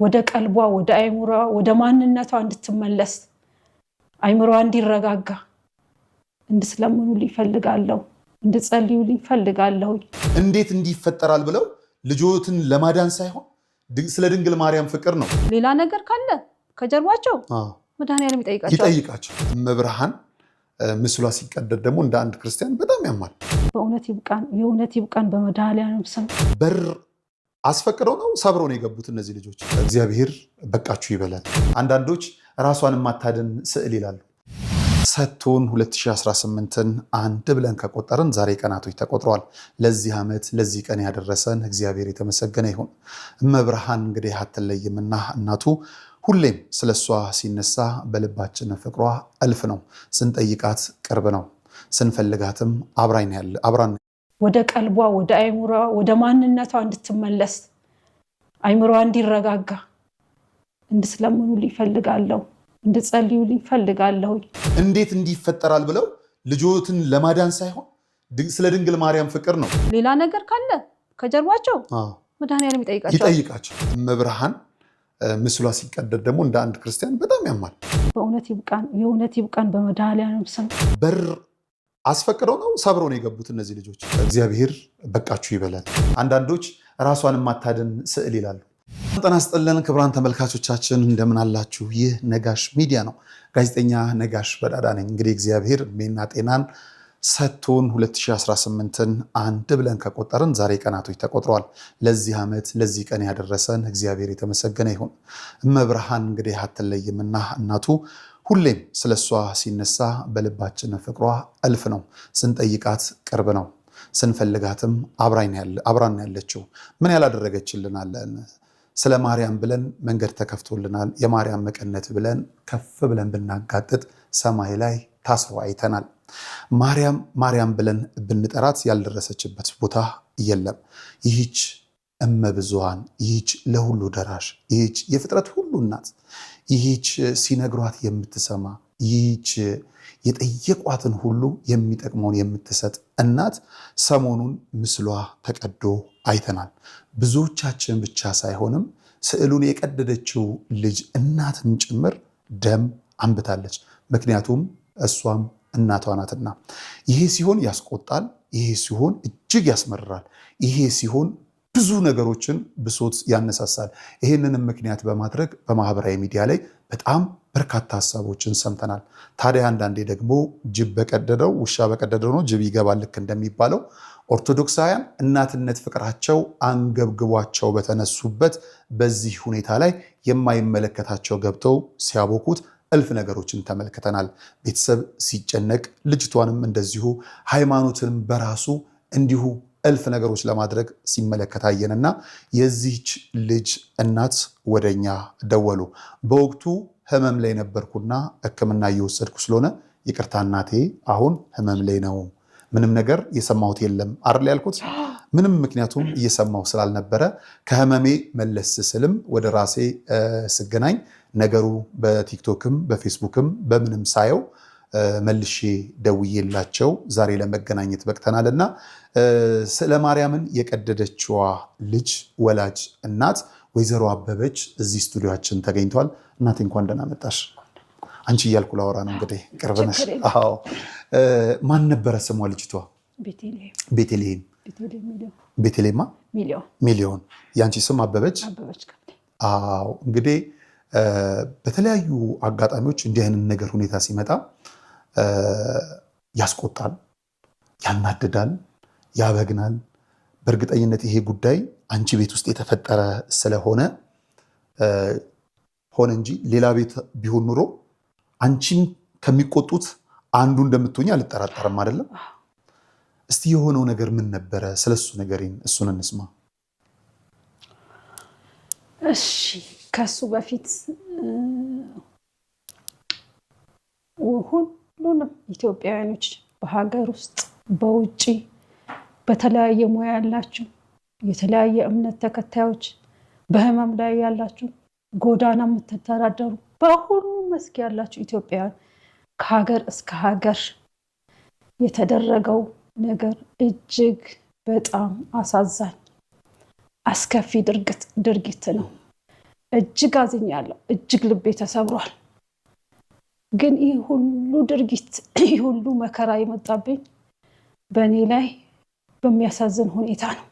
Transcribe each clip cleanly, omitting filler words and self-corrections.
ወደ ቀልቧ ወደ አይምሯ ወደ ማንነቷ እንድትመለስ አይምሯ እንዲረጋጋ እንድትለምኑ ሊፈልጋለሁ እንድትጸልዩ ሊፈልጋለሁ። እንዴት እንዲፈጠራል ብለው ልጆትን ለማዳን ሳይሆን ስለ ድንግል ማርያም ፍቅር ነው። ሌላ ነገር ካለ ከጀርባቸው መድኃኒዓለም ይጠይቃቸው። እመብርሃን ምስሏ ሲቀደድ ደግሞ እንደ አንድ ክርስቲያን በጣም ያማል። በእውነት ይብቃን፣ የእውነት ይብቃን። በመድኃኒዓለም ስም በር አስፈቅደው ነው ሰብረው ነው የገቡት እነዚህ ልጆች። እግዚአብሔር በቃችሁ ይበላል። አንዳንዶች ራሷን ማታደን ስዕል ይላሉ። ሰጥቶን 2018ን አንድ ብለን ከቆጠርን ዛሬ ቀናቶች ተቆጥረዋል። ለዚህ ዓመት ለዚህ ቀን ያደረሰን እግዚአብሔር የተመሰገነ ይሁን። እመብርሃን እንግዲህ አትለይምና እናቱ ሁሌም ስለሷ ሲነሳ በልባችን ፍቅሯ እልፍ ነው። ስንጠይቃት ቅርብ ነው፣ ስንፈልጋትም አብራን ወደ ቀልቧ ወደ አይምሯ ወደ ማንነቷ እንድትመለስ አይምሯ እንዲረጋጋ እንድትለምኑ ሊፈልጋለሁ እንድትጸልዩ ሊፈልጋለሁ። እንዴት እንዲፈጠራል ብለው ልጆትን ለማዳን ሳይሆን ስለ ድንግል ማርያም ፍቅር ነው። ሌላ ነገር ካለ ከጀርባቸው መድኃኒዓለም ይጠይቃቸው። እመብርሃን ምስሏ ሲቀደድ ደግሞ እንደ አንድ ክርስቲያን በጣም ያማል። በእውነት ይብቃን፣ የእውነት ይብቃን። በመድኃኒዓለም ስም በር አስፈቅደው ነው ሰብረው ነው የገቡት እነዚህ ልጆች። እግዚአብሔር በቃችሁ ይበላል። አንዳንዶች ራሷን ማታደን ስዕል ይላሉ። ጤና ይስጥልን ክቡራን ተመልካቾቻችን እንደምን አላችሁ? ይህ ነጋሽ ሚዲያ ነው። ጋዜጠኛ ነጋሽ በዳዳ ነኝ። እንግዲህ እግዚአብሔር እድሜና ጤናን ሰጥቶን 2018ን አንድ ብለን ከቆጠርን ዛሬ ቀናቶች ተቆጥረዋል። ለዚህ ዓመት ለዚህ ቀን ያደረሰን እግዚአብሔር የተመሰገነ ይሁን። እመብርሃን እንግዲህ አትለይምና እናቱ ሁሌም ስለሷ ሲነሳ በልባችን ፍቅሯ እልፍ ነው። ስንጠይቃት ቅርብ ነው፣ ስንፈልጋትም አብራን ያለችው። ምን ያላደረገችልናል? ስለ ማርያም ብለን መንገድ ተከፍቶልናል። የማርያም መቀነት ብለን ከፍ ብለን ብናጋጥጥ ሰማይ ላይ ታስሮ አይተናል። ማርያም ብለን ብንጠራት ያልደረሰችበት ቦታ የለም። ይህች እመብዙሃን፣ ይህች ለሁሉ ደራሽ፣ ይህች የፍጥረት ሁሉ እናት፣ ይህች ሲነግሯት የምትሰማ፣ ይህች የጠየቋትን ሁሉ የሚጠቅመውን የምትሰጥ እናት ሰሞኑን ምስሏ ተቀዶ አይተናል። ብዙዎቻችን ብቻ ሳይሆንም ስዕሉን የቀደደችው ልጅ እናትም ጭምር ደም አንብታለች። ምክንያቱም እሷም እናቷ ናትና። ይሄ ሲሆን ያስቆጣል፣ ይሄ ሲሆን እጅግ ያስመርራል፣ ይሄ ሲሆን ብዙ ነገሮችን ብሶት ያነሳሳል። ይህንንም ምክንያት በማድረግ በማህበራዊ ሚዲያ ላይ በጣም በርካታ ሀሳቦችን ሰምተናል። ታዲያ አንዳንዴ ደግሞ ጅብ በቀደደው ውሻ በቀደደው ነው ጅብ ይገባል ልክ እንደሚባለው ኦርቶዶክሳውያን እናትነት ፍቅራቸው አንገብግቧቸው በተነሱበት በዚህ ሁኔታ ላይ የማይመለከታቸው ገብተው ሲያቦኩት እልፍ ነገሮችን ተመልክተናል። ቤተሰብ ሲጨነቅ ልጅቷንም እንደዚሁ ሃይማኖትንም በራሱ እንዲሁ እልፍ ነገሮች ለማድረግ ሲመለከታየንና የዚህች ልጅ እናት ወደኛ ደወሉ። በወቅቱ ህመም ላይ ነበርኩና ሕክምና እየወሰድኩ ስለሆነ ይቅርታ እናቴ አሁን ህመም ላይ ነው፣ ምንም ነገር የሰማሁት የለም አይደል ያልኩት። ምንም ምክንያቱም እየሰማሁ ስላልነበረ ከህመሜ መለስ ስልም ወደ ራሴ ስገናኝ ነገሩ በቲክቶክም በፌስቡክም በምንም ሳየው መልሼ ደውዬላቸው ዛሬ ለመገናኘት በቅተናልና ስለ ማርያምን የቀደደችዋ ልጅ ወላጅ እናት ወይዘሮ አበበች እዚህ ስቱዲዮአችን ተገኝቷል። እናቴ እንኳን ደህና መጣሽ። አንቺ እያልኩ ላወራ ነው እንግዲህ ቅርብ ነሽ። አዎ ማን ነበረ ስሟ ልጅቷ? ቤተልሔም። ቤተልሔማ ሚሊዮን። ያንቺ ስም አበበች? አዎ እንግዲህ በተለያዩ አጋጣሚዎች እንዲህ አይነት ነገር ሁኔታ ሲመጣ ያስቆጣል፣ ያናድዳል፣ ያበግናል። በእርግጠኝነት ይሄ ጉዳይ አንቺ ቤት ውስጥ የተፈጠረ ስለሆነ ሆነ እንጂ ሌላ ቤት ቢሆን ኑሮ አንቺን ከሚቆጡት አንዱ እንደምትሆኝ አልጠራጠርም። አይደለም? እስቲ የሆነው ነገር ምን ነበረ? ስለሱ ነገሬን እሱን እንስማ። እሺ ከሱ በፊት ሁሉንም ኢትዮጵያውያኖች በሀገር ውስጥ በውጪ በተለያየ ሙያ ያላችሁ የተለያየ እምነት ተከታዮች በህመም ላይ ያላችሁ ጎዳና የምትተዳደሩ በሁሉም መስክ ያላችሁ ኢትዮጵያውያን ከሀገር እስከ ሀገር የተደረገው ነገር እጅግ በጣም አሳዛኝ አስከፊ ድርጊት ነው። እጅግ አዝኛለሁ። እጅግ ልቤ ተሰብሯል። ግን ይህ ሁሉ ድርጊት ይህ ሁሉ መከራ የመጣብኝ በእኔ ላይ በሚያሳዝን ሁኔታ ነው።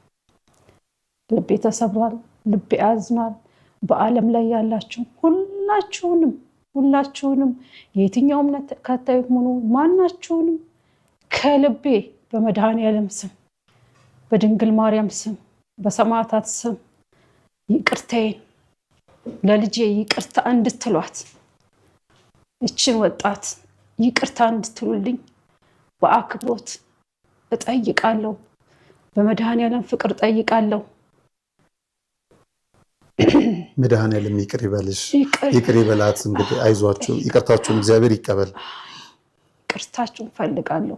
ልቤ ተሰብሯል። ልቤ አዝኗል። በዓለም ላይ ያላችሁ ሁላችሁንም የትኛው እምነት ተከታይ ሆኑ ማናችሁንም ከልቤ በመድኃኔዓለም ስም በድንግል ማርያም ስም በሰማዕታት ስም ይቅርታዬን ለልጄ ይቅርታ እንድትሏት እችን ወጣት ይቅርታ እንድትሉልኝ በአክብሮት እጠይቃለሁ። በመድኃኔዓለም ፍቅር እጠይቃለሁ። መድኃኔዓለም ይቅር ይበልሽ፣ ይቅር ይበላት። እንግዲህ አይዟችሁ፣ ይቅርታችሁን እግዚአብሔር ይቀበል። ይቅርታችሁን ፈልጋለሁ።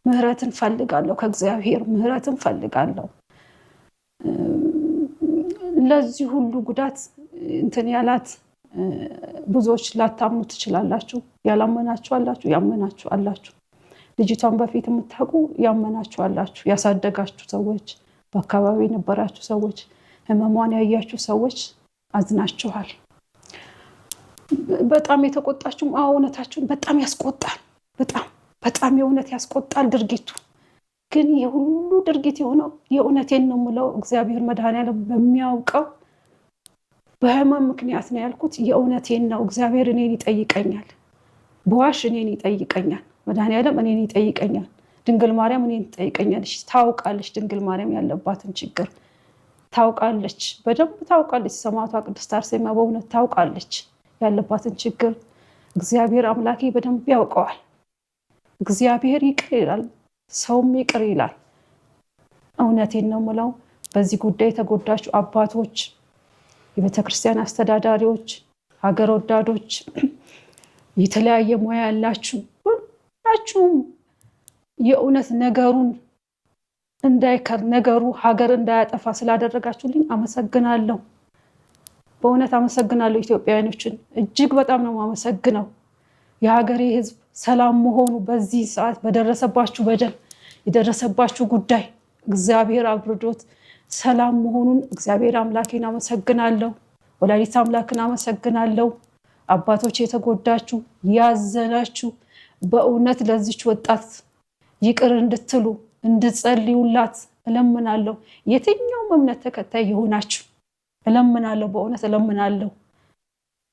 ምህረትን ፈልጋለሁ። ከእግዚአብሔር ምህረትን ፈልጋለሁ። ለዚህ ሁሉ ጉዳት እንትን ያላት ብዙዎች ላታምኑ ትችላላችሁ። ያላመናችሁ አላችሁ፣ ያመናችሁ አላችሁ። ልጅቷን በፊት የምታውቁ ያመናችሁ አላችሁ። ያሳደጋችሁ ሰዎች፣ በአካባቢ የነበራችሁ ሰዎች፣ ህመሟን ያያችሁ ሰዎች አዝናችኋል። በጣም የተቆጣችሁም እውነታችሁን በጣም ያስቆጣል። በጣም የእውነት ያስቆጣል ድርጊቱ። ግን የሁሉ ድርጊት የሆነው የእውነቴን ነው የምለው እግዚአብሔር መድኃኔዓለም በሚያውቀው በህመም ምክንያት ነው ያልኩት። የእውነቴን ነው። እግዚአብሔር እኔን ይጠይቀኛል። በዋሽ እኔን ይጠይቀኛል። መድኃኔዓለም እኔን ይጠይቀኛል። ድንግል ማርያም እኔን ትጠይቀኛለች። ታውቃለች። ድንግል ማርያም ያለባትን ችግር ታውቃለች። በደንብ ታውቃለች። ሰማዕቷ ቅድስት አርሴማ በእውነት ታውቃለች ያለባትን ችግር። እግዚአብሔር አምላኬ በደንብ ያውቀዋል። እግዚአብሔር ይቅር ይላል፣ ሰውም ይቅር ይላል። እውነቴን ነው የምለው። በዚህ ጉዳይ የተጎዳችሁ አባቶች፣ የቤተክርስቲያን አስተዳዳሪዎች፣ ሀገር ወዳዶች፣ የተለያየ ሙያ ያላችሁ ሁላችሁም የእውነት ነገሩን እንዳይከር ነገሩ ሀገር እንዳያጠፋ ስላደረጋችሁልኝ አመሰግናለሁ። በእውነት አመሰግናለሁ። ኢትዮጵያውያኖችን እጅግ በጣም ነው የማመሰግነው። የሀገሬ ሕዝብ ሰላም መሆኑ በዚህ ሰዓት በደረሰባችሁ በደል የደረሰባችሁ ጉዳይ እግዚአብሔር አብርዶት ሰላም መሆኑን እግዚአብሔር አምላኬን አመሰግናለሁ። ወላዲተ አምላክን አመሰግናለሁ። አባቶች የተጎዳችሁ ያዘናችሁ በእውነት ለዚች ወጣት ይቅር እንድትሉ እንድጸልዩላት እለምናለሁ። የትኛውም እምነት ተከታይ የሆናችሁ እለምናለሁ፣ በእውነት እለምናለሁ።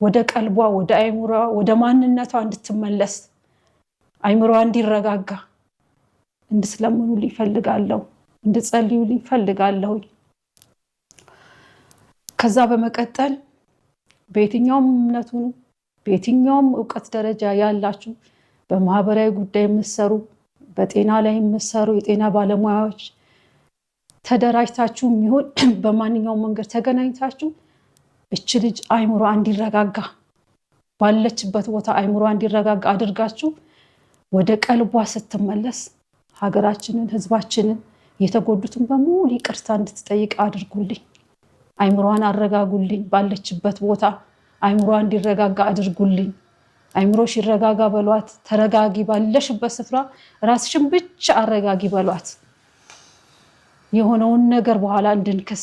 ወደ ቀልቧ፣ ወደ አይምሯ፣ ወደ ማንነቷ እንድትመለስ አይምሯ እንዲረጋጋ እንድትለምኑልኝ ፈልጋለሁ፣ እንድጸልዩልኝ ፈልጋለሁ። ከዛ በመቀጠል በየትኛውም እምነቱ በየትኛውም እውቀት ደረጃ ያላችሁ በማህበራዊ ጉዳይ የምትሰሩ በጤና ላይ የምትሰሩ የጤና ባለሙያዎች ተደራጅታችሁ የሚሆን በማንኛውም መንገድ ተገናኝታችሁ እች ልጅ አይምሯ እንዲረጋጋ ባለችበት ቦታ አይምሯ እንዲረጋጋ አድርጋችሁ ወደ ቀልቧ ስትመለስ ሀገራችንን፣ ህዝባችንን የተጎዱትን በሙሉ ይቅርታ እንድትጠይቅ አድርጉልኝ። አይምሯን አረጋጉልኝ። ባለችበት ቦታ አይምሯ እንዲረጋጋ አድርጉልኝ። አይምሮሽ ይረጋጋ በሏት። ተረጋጊ። ባለሽበት ስፍራ ራስሽን ብቻ አረጋጊ በሏት። የሆነውን ነገር በኋላ እንድንክስ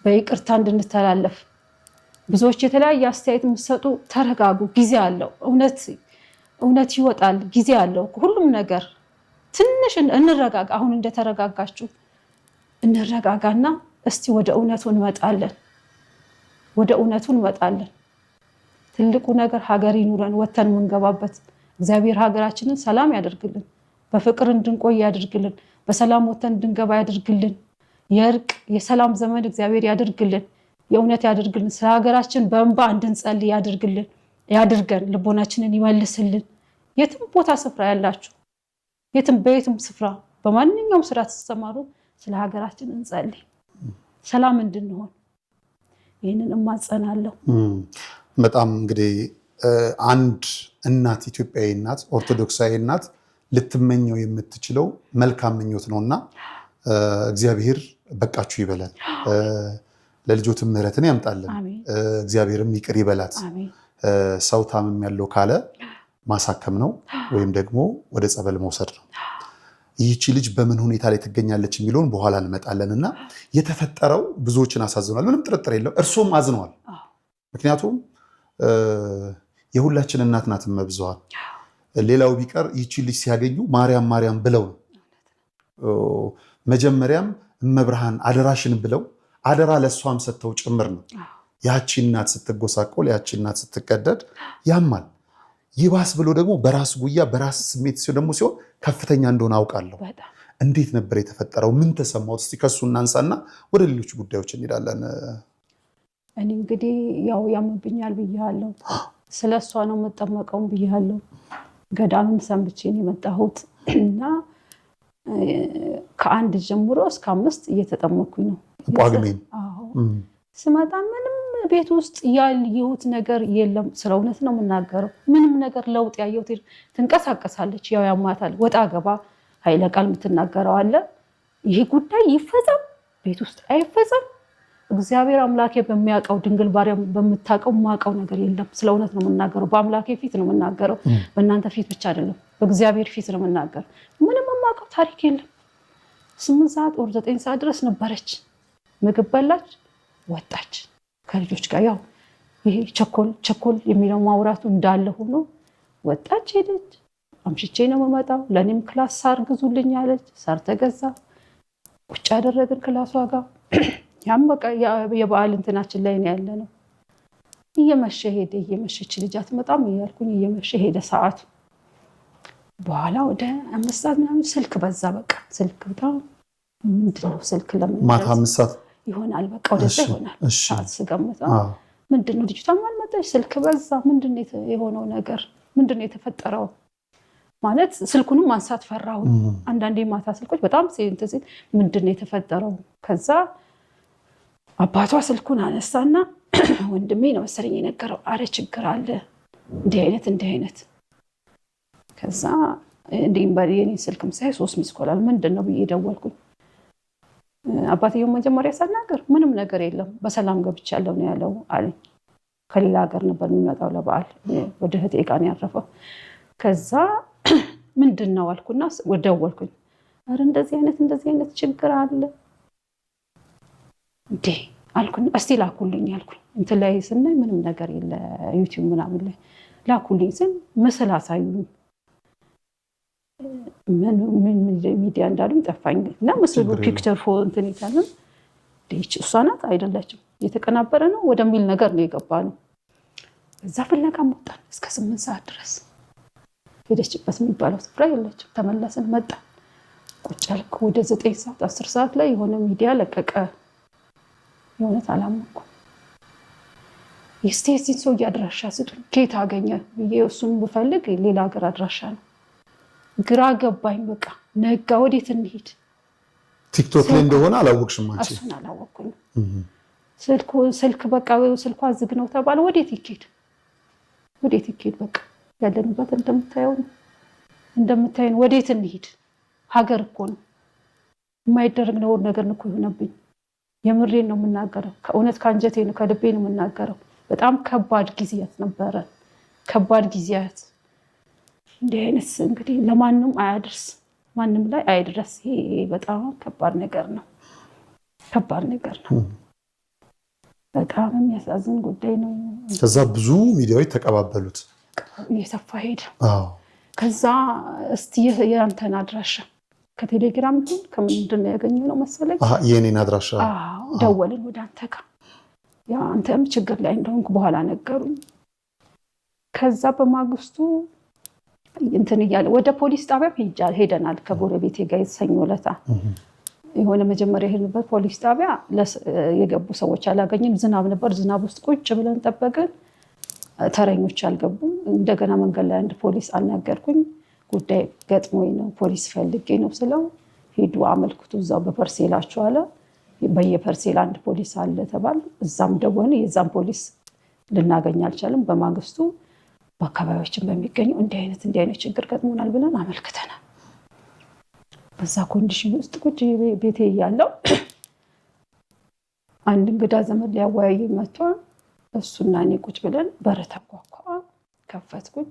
በይቅርታ እንድንተላለፍ ብዙዎች የተለያየ አስተያየት የምትሰጡ ተረጋጉ። ጊዜ አለው። እውነት ይወጣል። ጊዜ አለው ሁሉም ነገር። ትንሽ እንረጋጋ። አሁን እንደተረጋጋችሁ እንረጋጋና እስቲ ወደ እውነቱ እንመጣለን። ትልቁ ነገር ሀገር ይኑረን፣ ወተን የምንገባበት። እግዚአብሔር ሀገራችንን ሰላም ያደርግልን፣ በፍቅር እንድንቆይ ያደርግልን፣ በሰላም ወተን እንድንገባ ያደርግልን። የእርቅ የሰላም ዘመን እግዚአብሔር ያደርግልን፣ የእውነት ያደርግልን። ስለ ሀገራችን በእንባ እንድንጸልይ ያድርገን፣ ልቦናችንን ይመልስልን። የትም ቦታ ስፍራ ያላችሁ በየትም ስፍራ በማንኛውም ስራ ተሰማሩ፣ ስለ ሀገራችን እንጸልይ፣ ሰላም እንድንሆን። ይህንን እማጸናለሁ። በጣም እንግዲህ አንድ እናት፣ ኢትዮጵያዊ እናት፣ ኦርቶዶክሳዊ እናት ልትመኘው የምትችለው መልካም ምኞት ነውና እግዚአብሔር በቃችሁ ይበለን፣ ለልጆትም ምህረትን ያምጣልን፣ እግዚአብሔርም ይቅር ይበላት። ሰው ታምም ያለው ካለ ማሳከም ነው ወይም ደግሞ ወደ ጸበል መውሰድ ነው። ይህቺ ልጅ በምን ሁኔታ ላይ ትገኛለች የሚለውን በኋላ እንመጣለን እና የተፈጠረው ብዙዎችን አሳዝኗል። ምንም ጥርጥር የለው። እርሶም አዝነዋል። ምክንያቱም የሁላችን እናት ናት እመብዙኃን። ሌላው ቢቀር ይቺ ልጅ ሲያገኙ ማርያም ማርያም ብለው ነው መጀመሪያም እመብርሃን አደራሽን ብለው አደራ ለእሷም ሰጥተው ጭምር ነው። ያቺ እናት ስትጎሳቆል፣ ያቺ እናት ስትቀደድ ያማል። ይባስ ብሎ ደግሞ በራስ ጉያ በራስ ስሜት ደግሞ ሲሆን ከፍተኛ እንደሆነ አውቃለሁ። እንዴት ነበር የተፈጠረው? ምን ተሰማው? እስቲ ከሱ እናንሳና ወደ ሌሎች ጉዳዮች እንሄዳለን። እኔ እንግዲህ ያው ያምብኛል ብያለሁ። ስለሷ ነው የምጠመቀው ብያለሁ። ገዳምም ሰንብቼ ነው የመጣሁት እና ከአንድ ጀምሮ እስከ 5 እየተጠመኩኝ ነው። ጳጉሜን ስመጣ ምንም ቤት ውስጥ ያየሁት ነገር የለም። ስለ እውነት ነው የምናገረው። ምንም ነገር ለውጥ ያየሁት ትንቀሳቀሳለች፣ ያው ያማታል፣ ወጣ ገባ ኃይለ ቃል የምትናገረው አለ። ይሄ ጉዳይ ይፈጸም ቤት ውስጥ አይፈጸም እግዚአብሔር አምላኬ በሚያውቀው ድንግል ባሪያም በምታውቀው ማውቀው ነገር የለም። ስለ እውነት ነው የምናገረው። በአምላኬ ፊት ነው የምናገረው፣ በእናንተ ፊት ብቻ አይደለም፣ በእግዚአብሔር ፊት ነው የምናገረው። ምንም የማውቀው ታሪክ የለም። 8 ሰዓት ወር 9 ሰዓት ድረስ ነበረች። ምግብ በላች፣ ወጣች ከልጆች ጋር። ያው ይሄ ቸኮል የሚለው ማውራቱ እንዳለ ሆኖ ወጣች፣ ሄደች። አምሽቼ ነው የምመጣው፣ ለእኔም ክላስ ሳር ግዙልኝ አለች። ሳር ተገዛ፣ ቁጭ ያደረግን ክላሷ ጋር። ያም በቃ የበዓል እንትናችን ላይ ነው ያለ ነው። እየመሸ ሄደ፣ እየመሸች ልጅ አትመጣም እያልኩኝ እየመሸ ሄደ ሰዓቱ። በኋላ ወደ 5 ሰዓት ምናምን ስልክ በዛ። በቃ ስልክ በጣም ምንድነው ስልክ ለምን ማታ 5 ሰዓት ይሆናል፣ በቃ ወደዛ ይሆናል ሰዓት ስገምተው። ምንድነው ልጅቷ ማልመጣች፣ ስልክ በዛ። ምንድነው የሆነው ነገር? ምንድነው የተፈጠረው? ማለት ስልኩንም ማንሳት ፈራሁ። አንዳንዴ ማታ ስልኮች በጣም ሲል ምንድነው የተፈጠረው? ከዛ አባቷ ስልኩን አነሳና ወንድሜ ነው መሰለኝ የነገረው፣ አረ ችግር አለ እንዲህ አይነት። ከዛ የኔ ስልክም ሳይ 3 ሚስ ኮል አለ። ምንድነው ብዬ ደወልኩኝ። አባትየው መጀመሪያ ሳናገር ምንም ነገር የለም በሰላም ገብቻለሁ ነው ያለው አለኝ። ከሌላ ሀገር ነበር የሚመጣው ለበዓል፣ ወደ እህቴ ጋር ነው ያረፈው። ከዛ ምንድነው አልኩና ደወልኩኝ። አረ እንደዚህ አይነት ችግር አለ እንዴ አልኩኝ። እስቲ ላኩልኝ አልኩኝ። እንትን ላይ ስናይ ምንም ነገር የለ፣ ዩቲዩብ ምናምን ላይ ላኩልኝ ስን ምስል አሳዩኝ። ምን ሚዲያ እንዳሉኝ ጠፋኝ እና ምስሉ ፒክቸር ፎ እንትን ይታለን ዲች እሷ ናት አይደለችም የተቀናበረ ነው ወደሚል ነገር ነው የገባ ነው። እዛ ፍለጋ ወጣን እስከ 8 ሰዓት ድረስ። ሄደችበት የሚባለው ስፍራ የለችም። ተመለስን፣ መጣ ቁጭ አልኩ። ወደ 9 ሰዓት 10 ሰዓት ላይ የሆነ ሚዲያ ለቀቀ። የሆነት አላመንኩ። የስቴሲን ሰው አድራሻ ስጡኝ፣ ከየት አገኘ ብዬ እሱን ብፈልግ ሌላ ሀገር አድራሻ ነው። ግራ ገባኝ። በቃ ነጋ፣ ወዴት እንሂድ? ቲክቶክ ላይ እንደሆነ አላወቅሽም አንቺ? እሱን አላወቅኩኝ። ስልክ በቃ ስልኳ ዝግ ነው ተባለ። ወዴት ይኬድ? በቃ ያለንበት እንደምታየን ወዴት እንሂድ? ሀገር እኮ ነው፣ የማይደረግ ነው ነገር እኮ ይሆነብኝ። የምሬን ነው የምናገረው፣ ከእውነት ከአንጀቴ ነው ከልቤ ነው የምናገረው። በጣም ከባድ ጊዜያት ነበረ፣ ከባድ ጊዜያት። እንዲህ አይነት እንግዲህ ለማንም አያድርስ፣ ማንም ላይ አይድረስ። ይሄ በጣም ከባድ ነገር ነው፣ በጣም የሚያሳዝን ጉዳይ ነው። ከዛ ብዙ ሚዲያዎች ተቀባበሉት፣ እየሰፋ ሄደ። ከዛ እስቲ የአንተን አድራሻ ከቴሌግራም ግን ከምንድን ነው ያገኘነው መሰለኝ? የኔን አድራሻ ደወልን ወደ አንተ ጋር። ያ አንተም ችግር ላይ እንደሆንኩ በኋላ ነገሩኝ። ከዛ በማግስቱ እንትን እያለ ወደ ፖሊስ ጣቢያ ሄደናል። ከጎረቤቴ ጋር ሰኞ ዕለት የሆነ መጀመሪያ ሄድንበት ፖሊስ ጣቢያ የገቡ ሰዎች አላገኘንም። ዝናብ ነበር። ዝናብ ውስጥ ቁጭ ብለን ጠበቅን። ተረኞች አልገቡም። እንደገና መንገድ ላይ አንድ ፖሊስ አናገርኩኝ። ጉዳይ ገጥሞኝ ነው ፖሊስ ፈልጌ ነው ስለው ሄዱ አመልክቱ እዛው በፐርሴላችሁ አለ። በየፐርሴል አንድ ፖሊስ አለ ተባለ። እዛም ደወነ። የዛም ፖሊስ ልናገኝ አልቻለም። በማግስቱ በአካባቢያችን በሚገኘው እንዲህ አይነት ችግር ገጥሞናል ብለን አመልክተናል። በዛ ኮንዲሽን ውስጥ ቁጭ ቤቴ እያለሁ አንድ እንግዳ ዘመድ ሊያወያይ መጥቶ እሱና እኔ ቁጭ ብለን በር ተንኳኳ። ከፈትኩኝ።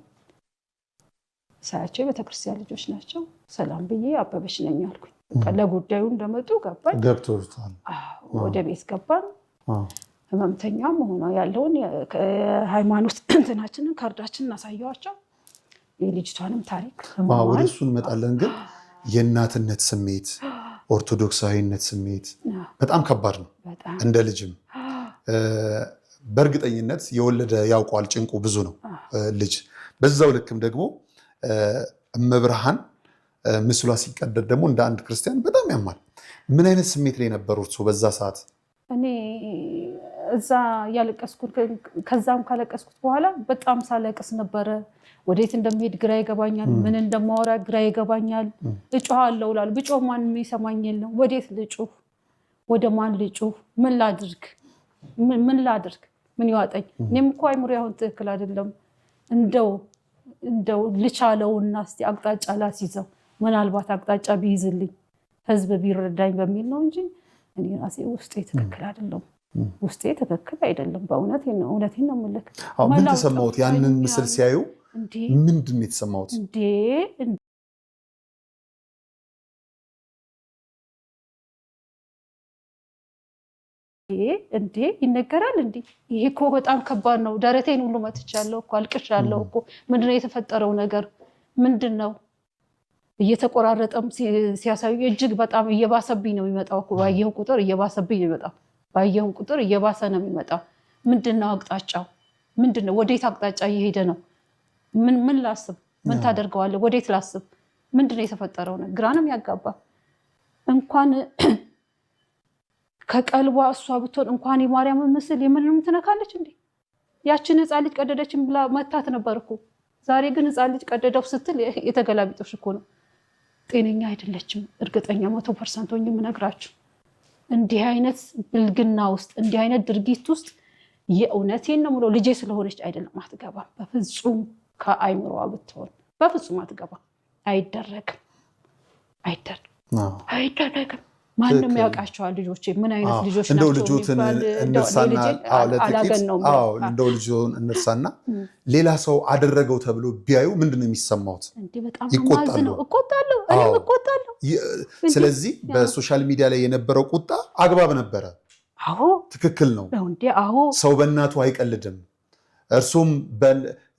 ሳያቸው የቤተክርስቲያን ልጆች ናቸው። ሰላም ብዬ አበበች ነኝ አልኩኝ። ለጉዳዩ እንደመጡ ገባኝ። ገብቶታል። ወደ ቤት ገባን። ህመምተኛ መሆኗ ያለውን ሃይማኖት እንትናችንን ካርዳችንን አሳየዋቸው። የልጅቷንም ታሪክ ወደ እሱ እንመጣለን። ግን የእናትነት ስሜት ኦርቶዶክሳዊነት ስሜት በጣም ከባድ ነው። እንደ ልጅም በእርግጠኝነት የወለደ ያውቀዋል። ጭንቁ ብዙ ነው ልጅ። በዛው ልክም ደግሞ እመብርሃን ምስሏ ሲቀደድ ደግሞ እንደ አንድ ክርስቲያን በጣም ያማል። ምን አይነት ስሜት ላይ ነበሩት በዛ ሰዓት? እኔ እዛ ያለቀስኩት ከዛም ካለቀስኩት በኋላ በጣም ሳለቅስ ነበረ። ወዴት እንደሚሄድ ግራ ይገባኛል። ምን እንደማወራ ግራ ይገባኛል። እጮሃለሁ እላለሁ። ብጮህ ማንም የሚሰማኝ የለም። ወዴት ልጩህ? ወደ ማን ልጩህ? ምን ላድርግ? ምን ይዋጠኝ? እኔም እኮ አይምሮዬ አሁን ትክክል አይደለም። እንደው ልቻለውና እስቲ አቅጣጫ ላስይዘው፣ ምናልባት አቅጣጫ ቢይዝልኝ ህዝብ ቢረዳኝ በሚል ነው እንጂ እኔ ራሴ ውስጤ ትክክል አይደለም። ውስጤ ትክክል አይደለም። እውነቴን ነው የምልህ። ምን ተሰማሁት? ያንን ምስል ሲያዩ ምንድን ነው የተሰማሁት? እንዴ ይነገራል እንዴ? ይሄ እኮ በጣም ከባድ ነው። ደረቴን ሁሉ መትቻለሁ እኮ አልቅሻለሁ እኮ። ምንድነው የተፈጠረው ነገር? ምንድነው? እየተቆራረጠም ሲያሳዩ እጅግ በጣም እየባሰብኝ ነው የሚመጣው እኮ። ባየሁ ቁጥር እየባሰብኝ ነው የሚመጣው። ባየሁ ቁጥር እየባሰ ነው የሚመጣው። ምንድነው አቅጣጫው? ምንድነው? ወዴት አቅጣጫ እየሄደ ነው? ምን ላስብ? ምን ታደርገዋለህ? ወዴት ላስብ? ምንድነው የተፈጠረው ነው? ግራ ነው የሚያጋባ። እንኳን ከቀልቧ እሷ ብትሆን እንኳን የማርያምን ምስል የምንም ትነካለች እንዴ? ያችን ህፃን ልጅ ቀደደችን ብላ መታት ነበር እኮ። ዛሬ ግን ህፃን ልጅ ቀደደው ስትል የተገላቢጦሽ እኮ ነው። ጤነኛ አይደለችም። እርግጠኛ 100% ሆኜ የምነግራችሁ እንዲህ አይነት ብልግና ውስጥ እንዲህ አይነት ድርጊት ውስጥ የእውነቴን ነው የምለው። ልጄ ስለሆነች አይደለም አትገባም። በፍጹም ከአይምሮዋ ብትሆን በፍጹም አትገባም። አይደረግም። ማንም ያውቃቸዋል ልጆቼ ምን አይነት ልጆች ናቸው። እንደው ልጆትን እንርሳና እንደው ልጆን እንርሳና ሌላ ሰው አደረገው ተብሎ ቢያዩ ምንድነው የሚሰማውት? ይቆጣሉ። ስለዚህ በሶሻል ሚዲያ ላይ የነበረው ቁጣ አግባብ ነበረ። አዎ ትክክል ነው። ሰው በእናቱ አይቀልድም።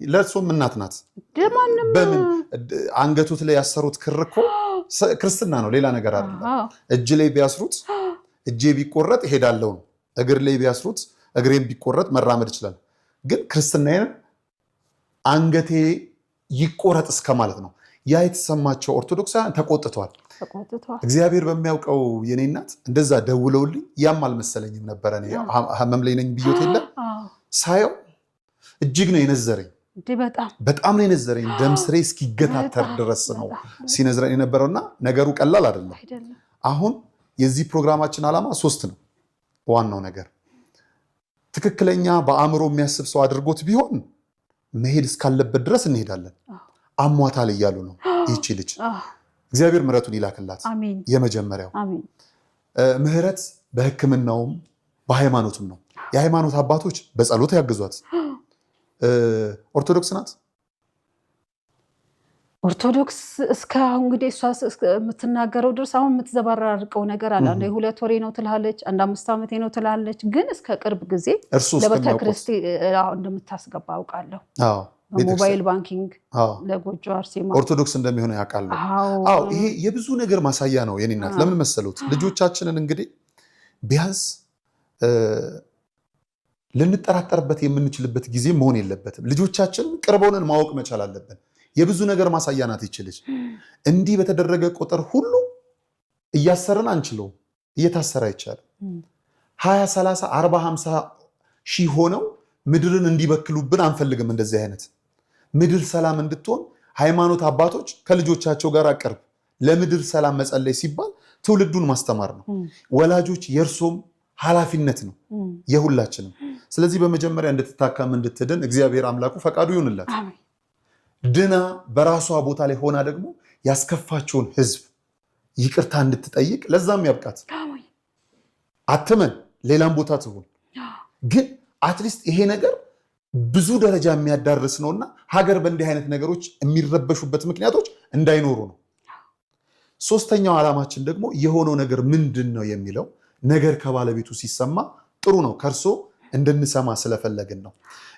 ለእርሶም እናት ናት። በምን አንገቱት ላይ ያሰሩት ክር እኮ ክርስትና ነው፣ ሌላ ነገር አይደለም። እጅ ላይ ቢያስሩት እጄ ቢቆረጥ እሄዳለሁ ነው። እግር ላይ ቢያስሩት እግሬን ቢቆረጥ መራመድ ይችላል። ግን ክርስትናዬን አንገቴ ይቆረጥ እስከ ማለት ነው። ያ የተሰማቸው ኦርቶዶክሳውያን ተቆጥተዋል። እግዚአብሔር በሚያውቀው የኔ እናት እንደዛ ደውለውልኝ ያም አልመሰለኝም ነበረ። ህመም ላይ ነኝ ብዮት የለ ሳየው እጅግ ነው የነዘረኝ። በጣም ነው የነዘረኝ። ደም ስሬ እስኪገታተር ድረስ ነው ሲነዝረን የነበረውና ነገሩ ቀላል አይደለም። አሁን የዚህ ፕሮግራማችን ዓላማ 3 ነው። ዋናው ነገር ትክክለኛ በአእምሮ የሚያስብ ሰው አድርጎት ቢሆን መሄድ እስካለበት ድረስ እንሄዳለን። አሟታል እያሉ ነው። ይቺ ልጅ እግዚአብሔር ምሕረቱን ይላክላት። የመጀመሪያው ምሕረት በሕክምናውም በሃይማኖትም ነው። የሃይማኖት አባቶች በጸሎት ያግዟት። ኦርቶዶክስ ናት። ኦርቶዶክስ እስካሁን እንግዲህ እሷ የምትናገረው ድረስ አሁን የምትዘባራርቀው ነገር አለ። አንዴ 2 ወሬ ነው ትላለች፣ 5 ዓመቴ ነው ትላለች። ግን እስከ ቅርብ ጊዜ ለቤተክርስቲያን እንደምታስገባ አውቃለሁ። በሞባይል ባንኪንግ ለጎጆ አርሴማ ኦርቶዶክስ እንደሚሆነ ያውቃሉ። ይሄ የብዙ ነገር ማሳያ ነው የኔ እናት። ለምን መሰሉት? ልጆቻችንን እንግዲህ ቢያንስ ልንጠራጠርበት የምንችልበት ጊዜ መሆን የለበትም። ልጆቻችን ቅርበውንን ማወቅ መቻል አለብን። የብዙ ነገር ማሳያ ናት ይች ልጅ። እንዲህ በተደረገ ቁጥር ሁሉ እያሰርን አንችለውም። እየታሰረ አይቻልም። 20 30 40 50 ሺህ ሆነው ምድርን እንዲበክሉብን አንፈልግም። እንደዚህ አይነት ምድር ሰላም እንድትሆን ሃይማኖት አባቶች ከልጆቻቸው ጋር አቀርብ ለምድር ሰላም መጸለይ ሲባል ትውልዱን ማስተማር ነው። ወላጆች የእርሶም ኃላፊነት ነው የሁላችንም። ስለዚህ በመጀመሪያ እንድትታከም እንድትድን እግዚአብሔር አምላኩ ፈቃዱ ይሁንላት። ድና በራሷ ቦታ ላይ ሆና ደግሞ ያስከፋቸውን ሕዝብ ይቅርታ እንድትጠይቅ ለዛም ያብቃት። አትመን ሌላም ቦታ ትሁን፣ ግን አትሊስት ይሄ ነገር ብዙ ደረጃ የሚያዳርስ ነውና ሀገር በእንዲህ አይነት ነገሮች የሚረበሹበት ምክንያቶች እንዳይኖሩ ነው። 3ኛው ዓላማችን ደግሞ የሆነው ነገር ምንድን ነው የሚለው ነገር ከባለቤቱ ሲሰማ ጥሩ ነው። ከእርሶ እንድንሰማ ስለፈለግን ነው።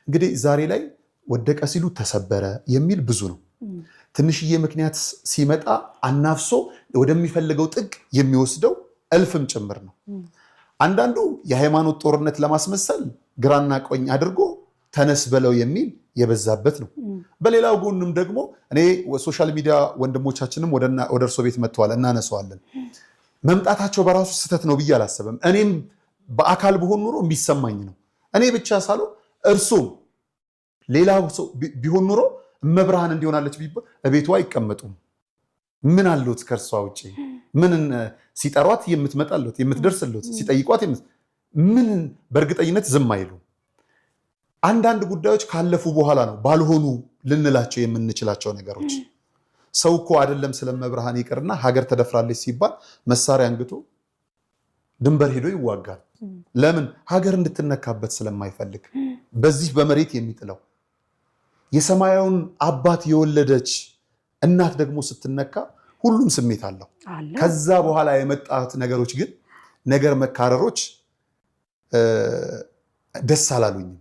እንግዲህ ዛሬ ላይ ወደቀ ሲሉ ተሰበረ የሚል ብዙ ነው። ትንሽዬ ምክንያት ሲመጣ አናፍሶ ወደሚፈልገው ጥግ የሚወስደው እልፍም ጭምር ነው። አንዳንዱ የሃይማኖት ጦርነት ለማስመሰል ግራና ቀኝ አድርጎ ተነስ በለው የሚል የበዛበት ነው። በሌላው ጎንም ደግሞ እኔ ሶሻል ሚዲያ ወንድሞቻችንም ወደ እርሶ ቤት መጥተዋል፣ እናነሳዋለን። መምጣታቸው በራሱ ስህተት ነው ብዬ አላሰበም። እኔም በአካል ብሆን ኑሮ የሚሰማኝ ነው። እኔ ብቻ ሳልሆን እርሱም ሌላ ሰው ቢሆን ኑሮ እመብርሃን እንዲሆናለች ቢባል እቤቷ አይቀመጡም። ምን አለዎት ከእርሷ ውጭ? ምን ሲጠሯት የምትመጣለት የምትደርስለት፣ ሲጠይቋት ምን በእርግጠኝነት ዝም አይሉ። አንዳንድ ጉዳዮች ካለፉ በኋላ ነው ባልሆኑ ልንላቸው የምንችላቸው ነገሮች። ሰው እኮ አይደለም ስለመብርሃን ይቅርና ሀገር ተደፍራለች ሲባል መሳሪያ አንግቶ ድንበር ሄዶ ይዋጋል። ለምን? ሀገር እንድትነካበት ስለማይፈልግ። በዚህ በመሬት የሚጥለው የሰማያዊውን አባት የወለደች እናት ደግሞ ስትነካ ሁሉም ስሜት አለው። ከዛ በኋላ የመጣት ነገሮች ግን ነገር መካረሮች ደስ አላሉኝም፣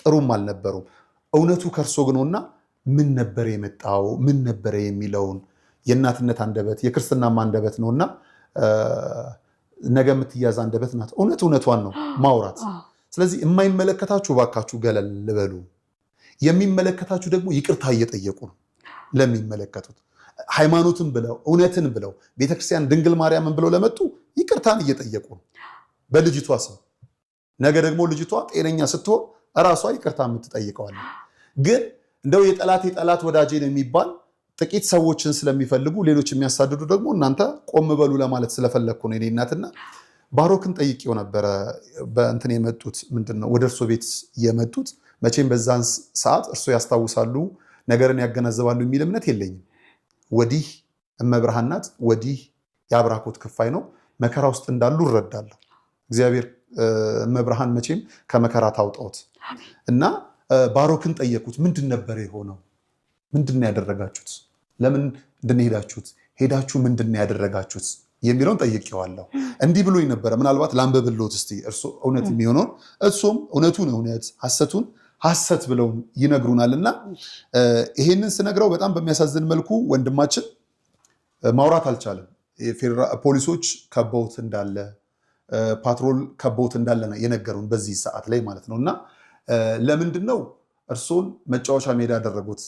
ጥሩም አልነበሩም። እውነቱ ከእርሶ ግኖና ምን ነበር የመጣው ምን ነበረ የሚለውን የእናትነት አንደበት የክርስትናም አንደበት ነውና ነገ የምትያዝ አንደበት ናት። እውነቷን ነው ማውራት። ስለዚህ የማይመለከታችሁ ባካችሁ ገለል ልበሉ፣ የሚመለከታችሁ ደግሞ ይቅርታ እየጠየቁ ነው ለሚመለከቱት። ሃይማኖትን ብለው እውነትን ብለው ቤተክርስቲያን ድንግል ማርያምን ብለው ለመጡ ይቅርታን እየጠየቁ ነው በልጅቷ ስም። ነገ ደግሞ ልጅቷ ጤነኛ ስትሆን እራሷ ይቅርታ የምትጠይቀዋል። ግን እንደው የጠላት ወዳጄ ነው የሚባል ጥቂት ሰዎችን ስለሚፈልጉ ሌሎች የሚያሳድዱ ደግሞ እናንተ ቆም በሉ ለማለት ስለፈለግኩ ነው። እኔ እናትና ባሮክን ጠይቄው ነበረ። በእንትን የመጡት ምንድነው ወደ እርሶ ቤት የመጡት መቼም በዛን ሰዓት እርሶ ያስታውሳሉ፣ ነገርን ያገናዘባሉ የሚል እምነት የለኝም። ወዲህ እመብርሃን ናት፣ ወዲህ የአብራኮት ክፋይ ነው። መከራ ውስጥ እንዳሉ እረዳለሁ። እግዚአብሔር እመብርሃን መቼም ከመከራ ታውጣውት እና ባሮክን ጠየቁት። ምንድን ነበር የሆነው? ምንድን ነው ያደረጋችሁት? ለምን እንደሄዳችሁት ሄዳችሁ ምንድን ነው ያደረጋችሁት የሚለውን ጠይቄዋለሁ። እንዲህ ብሎኝ ነበረ። ምናልባት ላንብብልዎት እስቲ እርሱ እውነት የሚሆነውን እሱም እውነቱን እውነት ሐሰቱን ሐሰት ብለው ይነግሩናልና ይሄንን ስነግረው በጣም በሚያሳዝን መልኩ ወንድማችን ማውራት አልቻለም። ፖሊሶች ከበውት እንዳለ ፓትሮል ከበውት እንዳለ ነው የነገሩን በዚህ ሰዓት ላይ ማለት ነውና ለምንድን ነው እርሶን መጫወቻ ሜዳ ያደረጉት?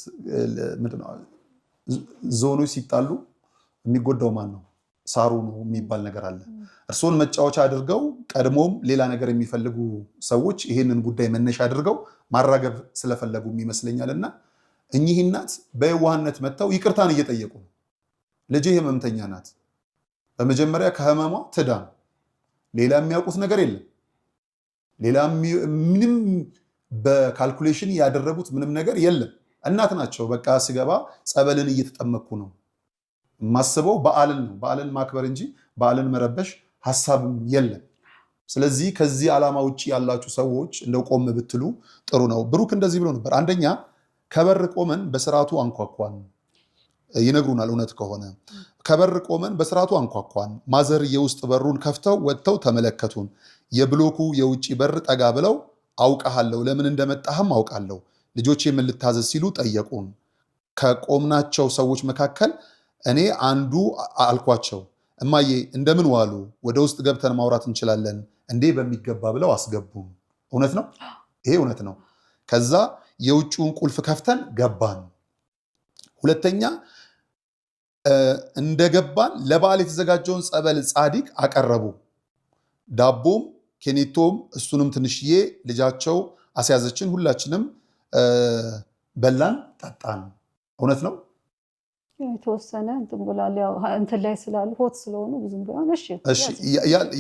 ዞኖች ሲጣሉ የሚጎዳው ማን ነው? ሳሩ ነው የሚባል ነገር አለ። እርሶን መጫወቻ አድርገው ቀድሞም ሌላ ነገር የሚፈልጉ ሰዎች ይሄንን ጉዳይ መነሻ አድርገው ማራገብ ስለፈለጉ ይመስለኛልና እኚህ እናት በየዋህነት መጥተው ይቅርታን እየጠየቁ ነው። ልጄ ህመምተኛ ናት፣ በመጀመሪያ ከህመሟ ትዳን፣ ሌላ የሚያውቁት ነገር የለም። ሌላ ምንም በካልኩሌሽን ያደረጉት ምንም ነገር የለም። እናት ናቸው። በቃ ስገባ ጸበልን እየተጠመኩ ነው ማስበው በዓልን ነው፣ በዓልን ማክበር እንጂ በዓልን መረበሽ ሐሳብም የለም። ስለዚህ ከዚህ ዓላማ ውጭ ያላችሁ ሰዎች እንደው ቆም ብትሉ ጥሩ ነው። ብሩክ እንደዚህ ብሎ ነበር። አንደኛ ከበር ቆመን በስርዓቱ አንኳኳን ይነግሩናል። እውነት ከሆነ ከበር ቆመን በስርዓቱ አንኳኳን። ማዘር የውስጥ በሩን ከፍተው ወጥተው ተመለከቱን። የብሎኩ የውጭ በር ጠጋ ብለው አውቃለሁ፣ ለምን እንደመጣህም አውቃለሁ፣ ልጆቼ ምን ልታዘዝ ሲሉ ጠየቁን። ከቆምናቸው ሰዎች መካከል እኔ አንዱ አልኳቸው፣ እማዬ እንደምን ዋሉ? ወደ ውስጥ ገብተን ማውራት እንችላለን እንዴ? በሚገባ ብለው አስገቡን። እውነት ነው፣ ይሄ እውነት ነው። ከዛ የውጭውን ቁልፍ ከፍተን ገባን። ሁለተኛ እንደገባን ለበዓል የተዘጋጀውን ጸበል ጻዲቅ አቀረቡ። ዳቦም ኬኔቶም እሱንም ትንሽዬ ልጃቸው አስያዘችን። ሁላችንም በላን ጠጣን። እውነት ነው። የተወሰነ እንትን ብሏል። ያው እንትን ላይ ስላሉ ሆት ስለሆኑ ብዙም ቢሆን እሺ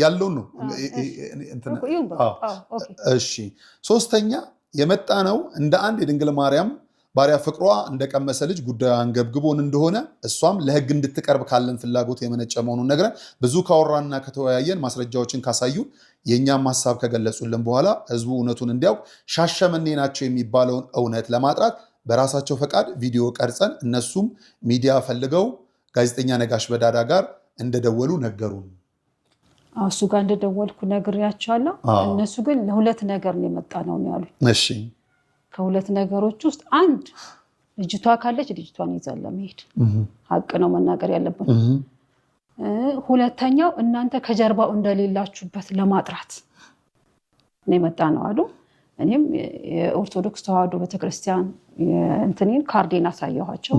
ያለውን ነው። እሺ ሶስተኛ የመጣ ነው እንደ አንድ የድንግል ማርያም ባሪያ ፍቅሯ እንደቀመሰ ልጅ ጉዳዩ አንገብግቦን እንደሆነ እሷም ለሕግ እንድትቀርብ ካለን ፍላጎት የመነጨ መሆኑን ነግረን ብዙ ካወራና ከተወያየን ማስረጃዎችን ካሳዩ የእኛም ሀሳብ ከገለጹልን በኋላ ህዝቡ እውነቱን እንዲያውቅ ሻሸመኔ ናቸው የሚባለውን እውነት ለማጥራት በራሳቸው ፈቃድ ቪዲዮ ቀርጸን እነሱም ሚዲያ ፈልገው ጋዜጠኛ ነጋሽ በዳዳ ጋር እንደደወሉ ነገሩን። እሱ ጋር እንደደወልኩ ነግሬያቸዋለሁ። እነሱ ግን ለሁለት ነገር ነው የመጣ ነው ያሉኝ። እሺ ከሁለት ነገሮች ውስጥ አንድ ልጅቷ ካለች ልጅቷን ይዘን ለመሄድ ሀቅ ነው መናገር ያለብን። ሁለተኛው እናንተ ከጀርባው እንደሌላችሁበት ለማጥራት ነው የመጣ ነው አሉ። እኔም የኦርቶዶክስ ተዋህዶ ቤተክርስቲያን እንትኔን ካርዴን አሳየኋቸው።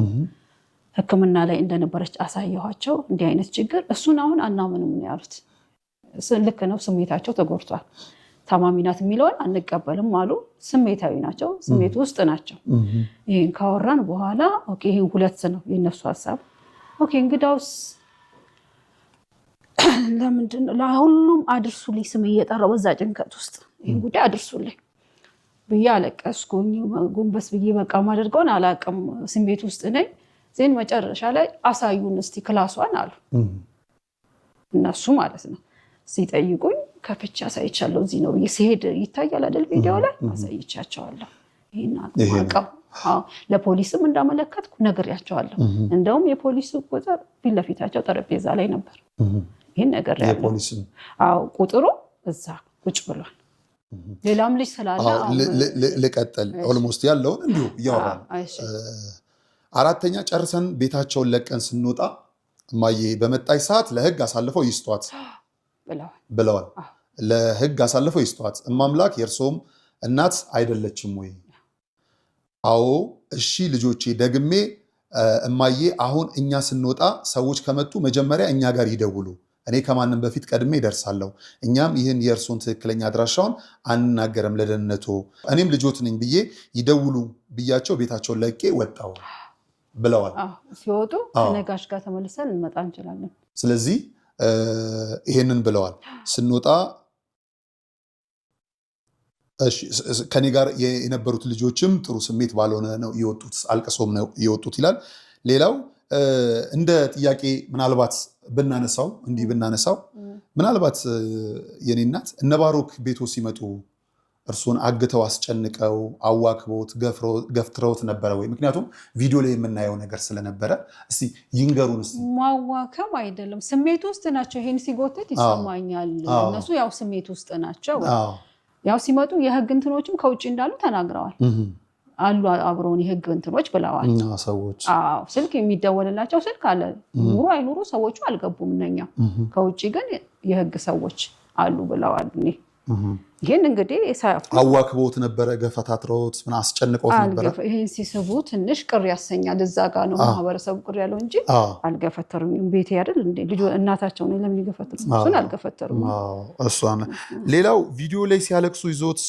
ሕክምና ላይ እንደነበረች አሳየኋቸው። እንዲህ አይነት ችግር እሱን አሁን አናምንም ነው ያሉት። ልክ ነው፣ ስሜታቸው ተጎድቷል። ታማሚ ናት የሚለውን አንቀበልም አሉ። ስሜታዊ ናቸው፣ ስሜት ውስጥ ናቸው። ይህን ካወራን በኋላ ኦኬ ይህ ሁለት ነው የነሱ ሀሳብ። ኦኬ እንግዳውስ ለምንድን ነው ለሁሉም አድርሱልኝ፣ ስም እየጠራው በዛ ጭንቀት ውስጥ ይህን ጉዳይ አድርሱልኝ ብዬ አለቀስኩኝ። ጎንበስ ብዬ በቃ ማደርገውን አላቅም፣ ስሜት ውስጥ ነኝ። ዜን መጨረሻ ላይ አሳዩን እስቲ ክላሷን አሉ እነሱ ማለት ነው። ሲጠይቁኝ ከፍቼ አሳይቻለሁ። እዚህ ነው ብዬ ሲሄድ ይታያል አይደል ቪዲዮ ላይ አሳይቻቸዋለሁ። ይሄን አቀው ለፖሊስም እንዳመለከትኩ ነግሬያቸዋለሁ። እንደውም የፖሊሱ ቁጥር ፊት ለፊታቸው ጠረጴዛ ላይ ነበር። ይሄን ነገር ያለው ቁጥሩ እዛ ቁጭ ብሏል። ሌላም ልጅ ስላለ ልቀጥል። ኦልሞስት ያለውን እንዲሁ እያወራን አራተኛ ጨርሰን ቤታቸውን ለቀን ስንወጣ እማዬ በመጣች ሰዓት ለህግ አሳልፈው ይስጧት ብለዋል። ለህግ አሳልፈው ይስጧት። እማምላክ የእርሶም እናት አይደለችም ወይ? አዎ እሺ ልጆቼ፣ ደግሜ እማዬ አሁን እኛ ስንወጣ ሰዎች ከመጡ መጀመሪያ እኛ ጋር ይደውሉ። እኔ ከማንም በፊት ቀድሜ ይደርሳለሁ። እኛም ይህን የእርሶን ትክክለኛ አድራሻውን አንናገርም ለደህንነቱ። እኔም ልጆት ነኝ ብዬ ይደውሉ ብያቸው ቤታቸውን ለቄ ወጣው ብለዋል። ሲወጡ ከነጋሽ ጋር ተመልሰን እንመጣ እንችላለን። ስለዚህ ይሄንን ብለዋል። ስንወጣ ከኔ ጋር የነበሩት ልጆችም ጥሩ ስሜት ባልሆነ ነው የወጡት፣ አልቅሶም ነው የወጡት ይላል። ሌላው እንደ ጥያቄ ምናልባት ብናነሳው ምናልባት የኔ እናት እነ ባሮክ ቤቶ ሲመጡ እርሱን አግተው አስጨንቀው አዋክቦት ገፍትረውት ነበረ ወይ? ምክንያቱም ቪዲዮ ላይ የምናየው ነገር ስለነበረ እስቲ ይንገሩን። እስቲ ማዋከብ አይደለም፣ ስሜት ውስጥ ናቸው። ይሄን ሲጎትት ይሰማኛል። እነሱ ያው ስሜት ውስጥ ናቸው። ያው ሲመጡ የህግ እንትኖችም ከውጭ እንዳሉ ተናግረዋል። አሉ አብረውን የህግ እንትኖች ብለዋል ሰዎች። ስልክ የሚደወልላቸው ስልክ አለ። ኑሩ አይኑሩ ሰዎቹ አልገቡም። እነኛ ከውጭ ግን የህግ ሰዎች አሉ ብለዋል። ግን እንግዲህ አዋክቦት ነበረ፣ ገፈታትረውት ምን አስጨንቀውት ነበረ። ይሄን ሲስቡ ትንሽ ቅር ያሰኛል። እዛ ጋር ነው ማህበረሰቡ ቅር ያለው እንጂ አልገፈተሩም። ቤቴ አይደል እንዴ ልጅ እናታቸው ነው ለምን ይገፈተሩ? እሱን አልገፈተሩም። እሷን ሌላው ቪዲዮ ላይ ሲያለቅሱ ይዞት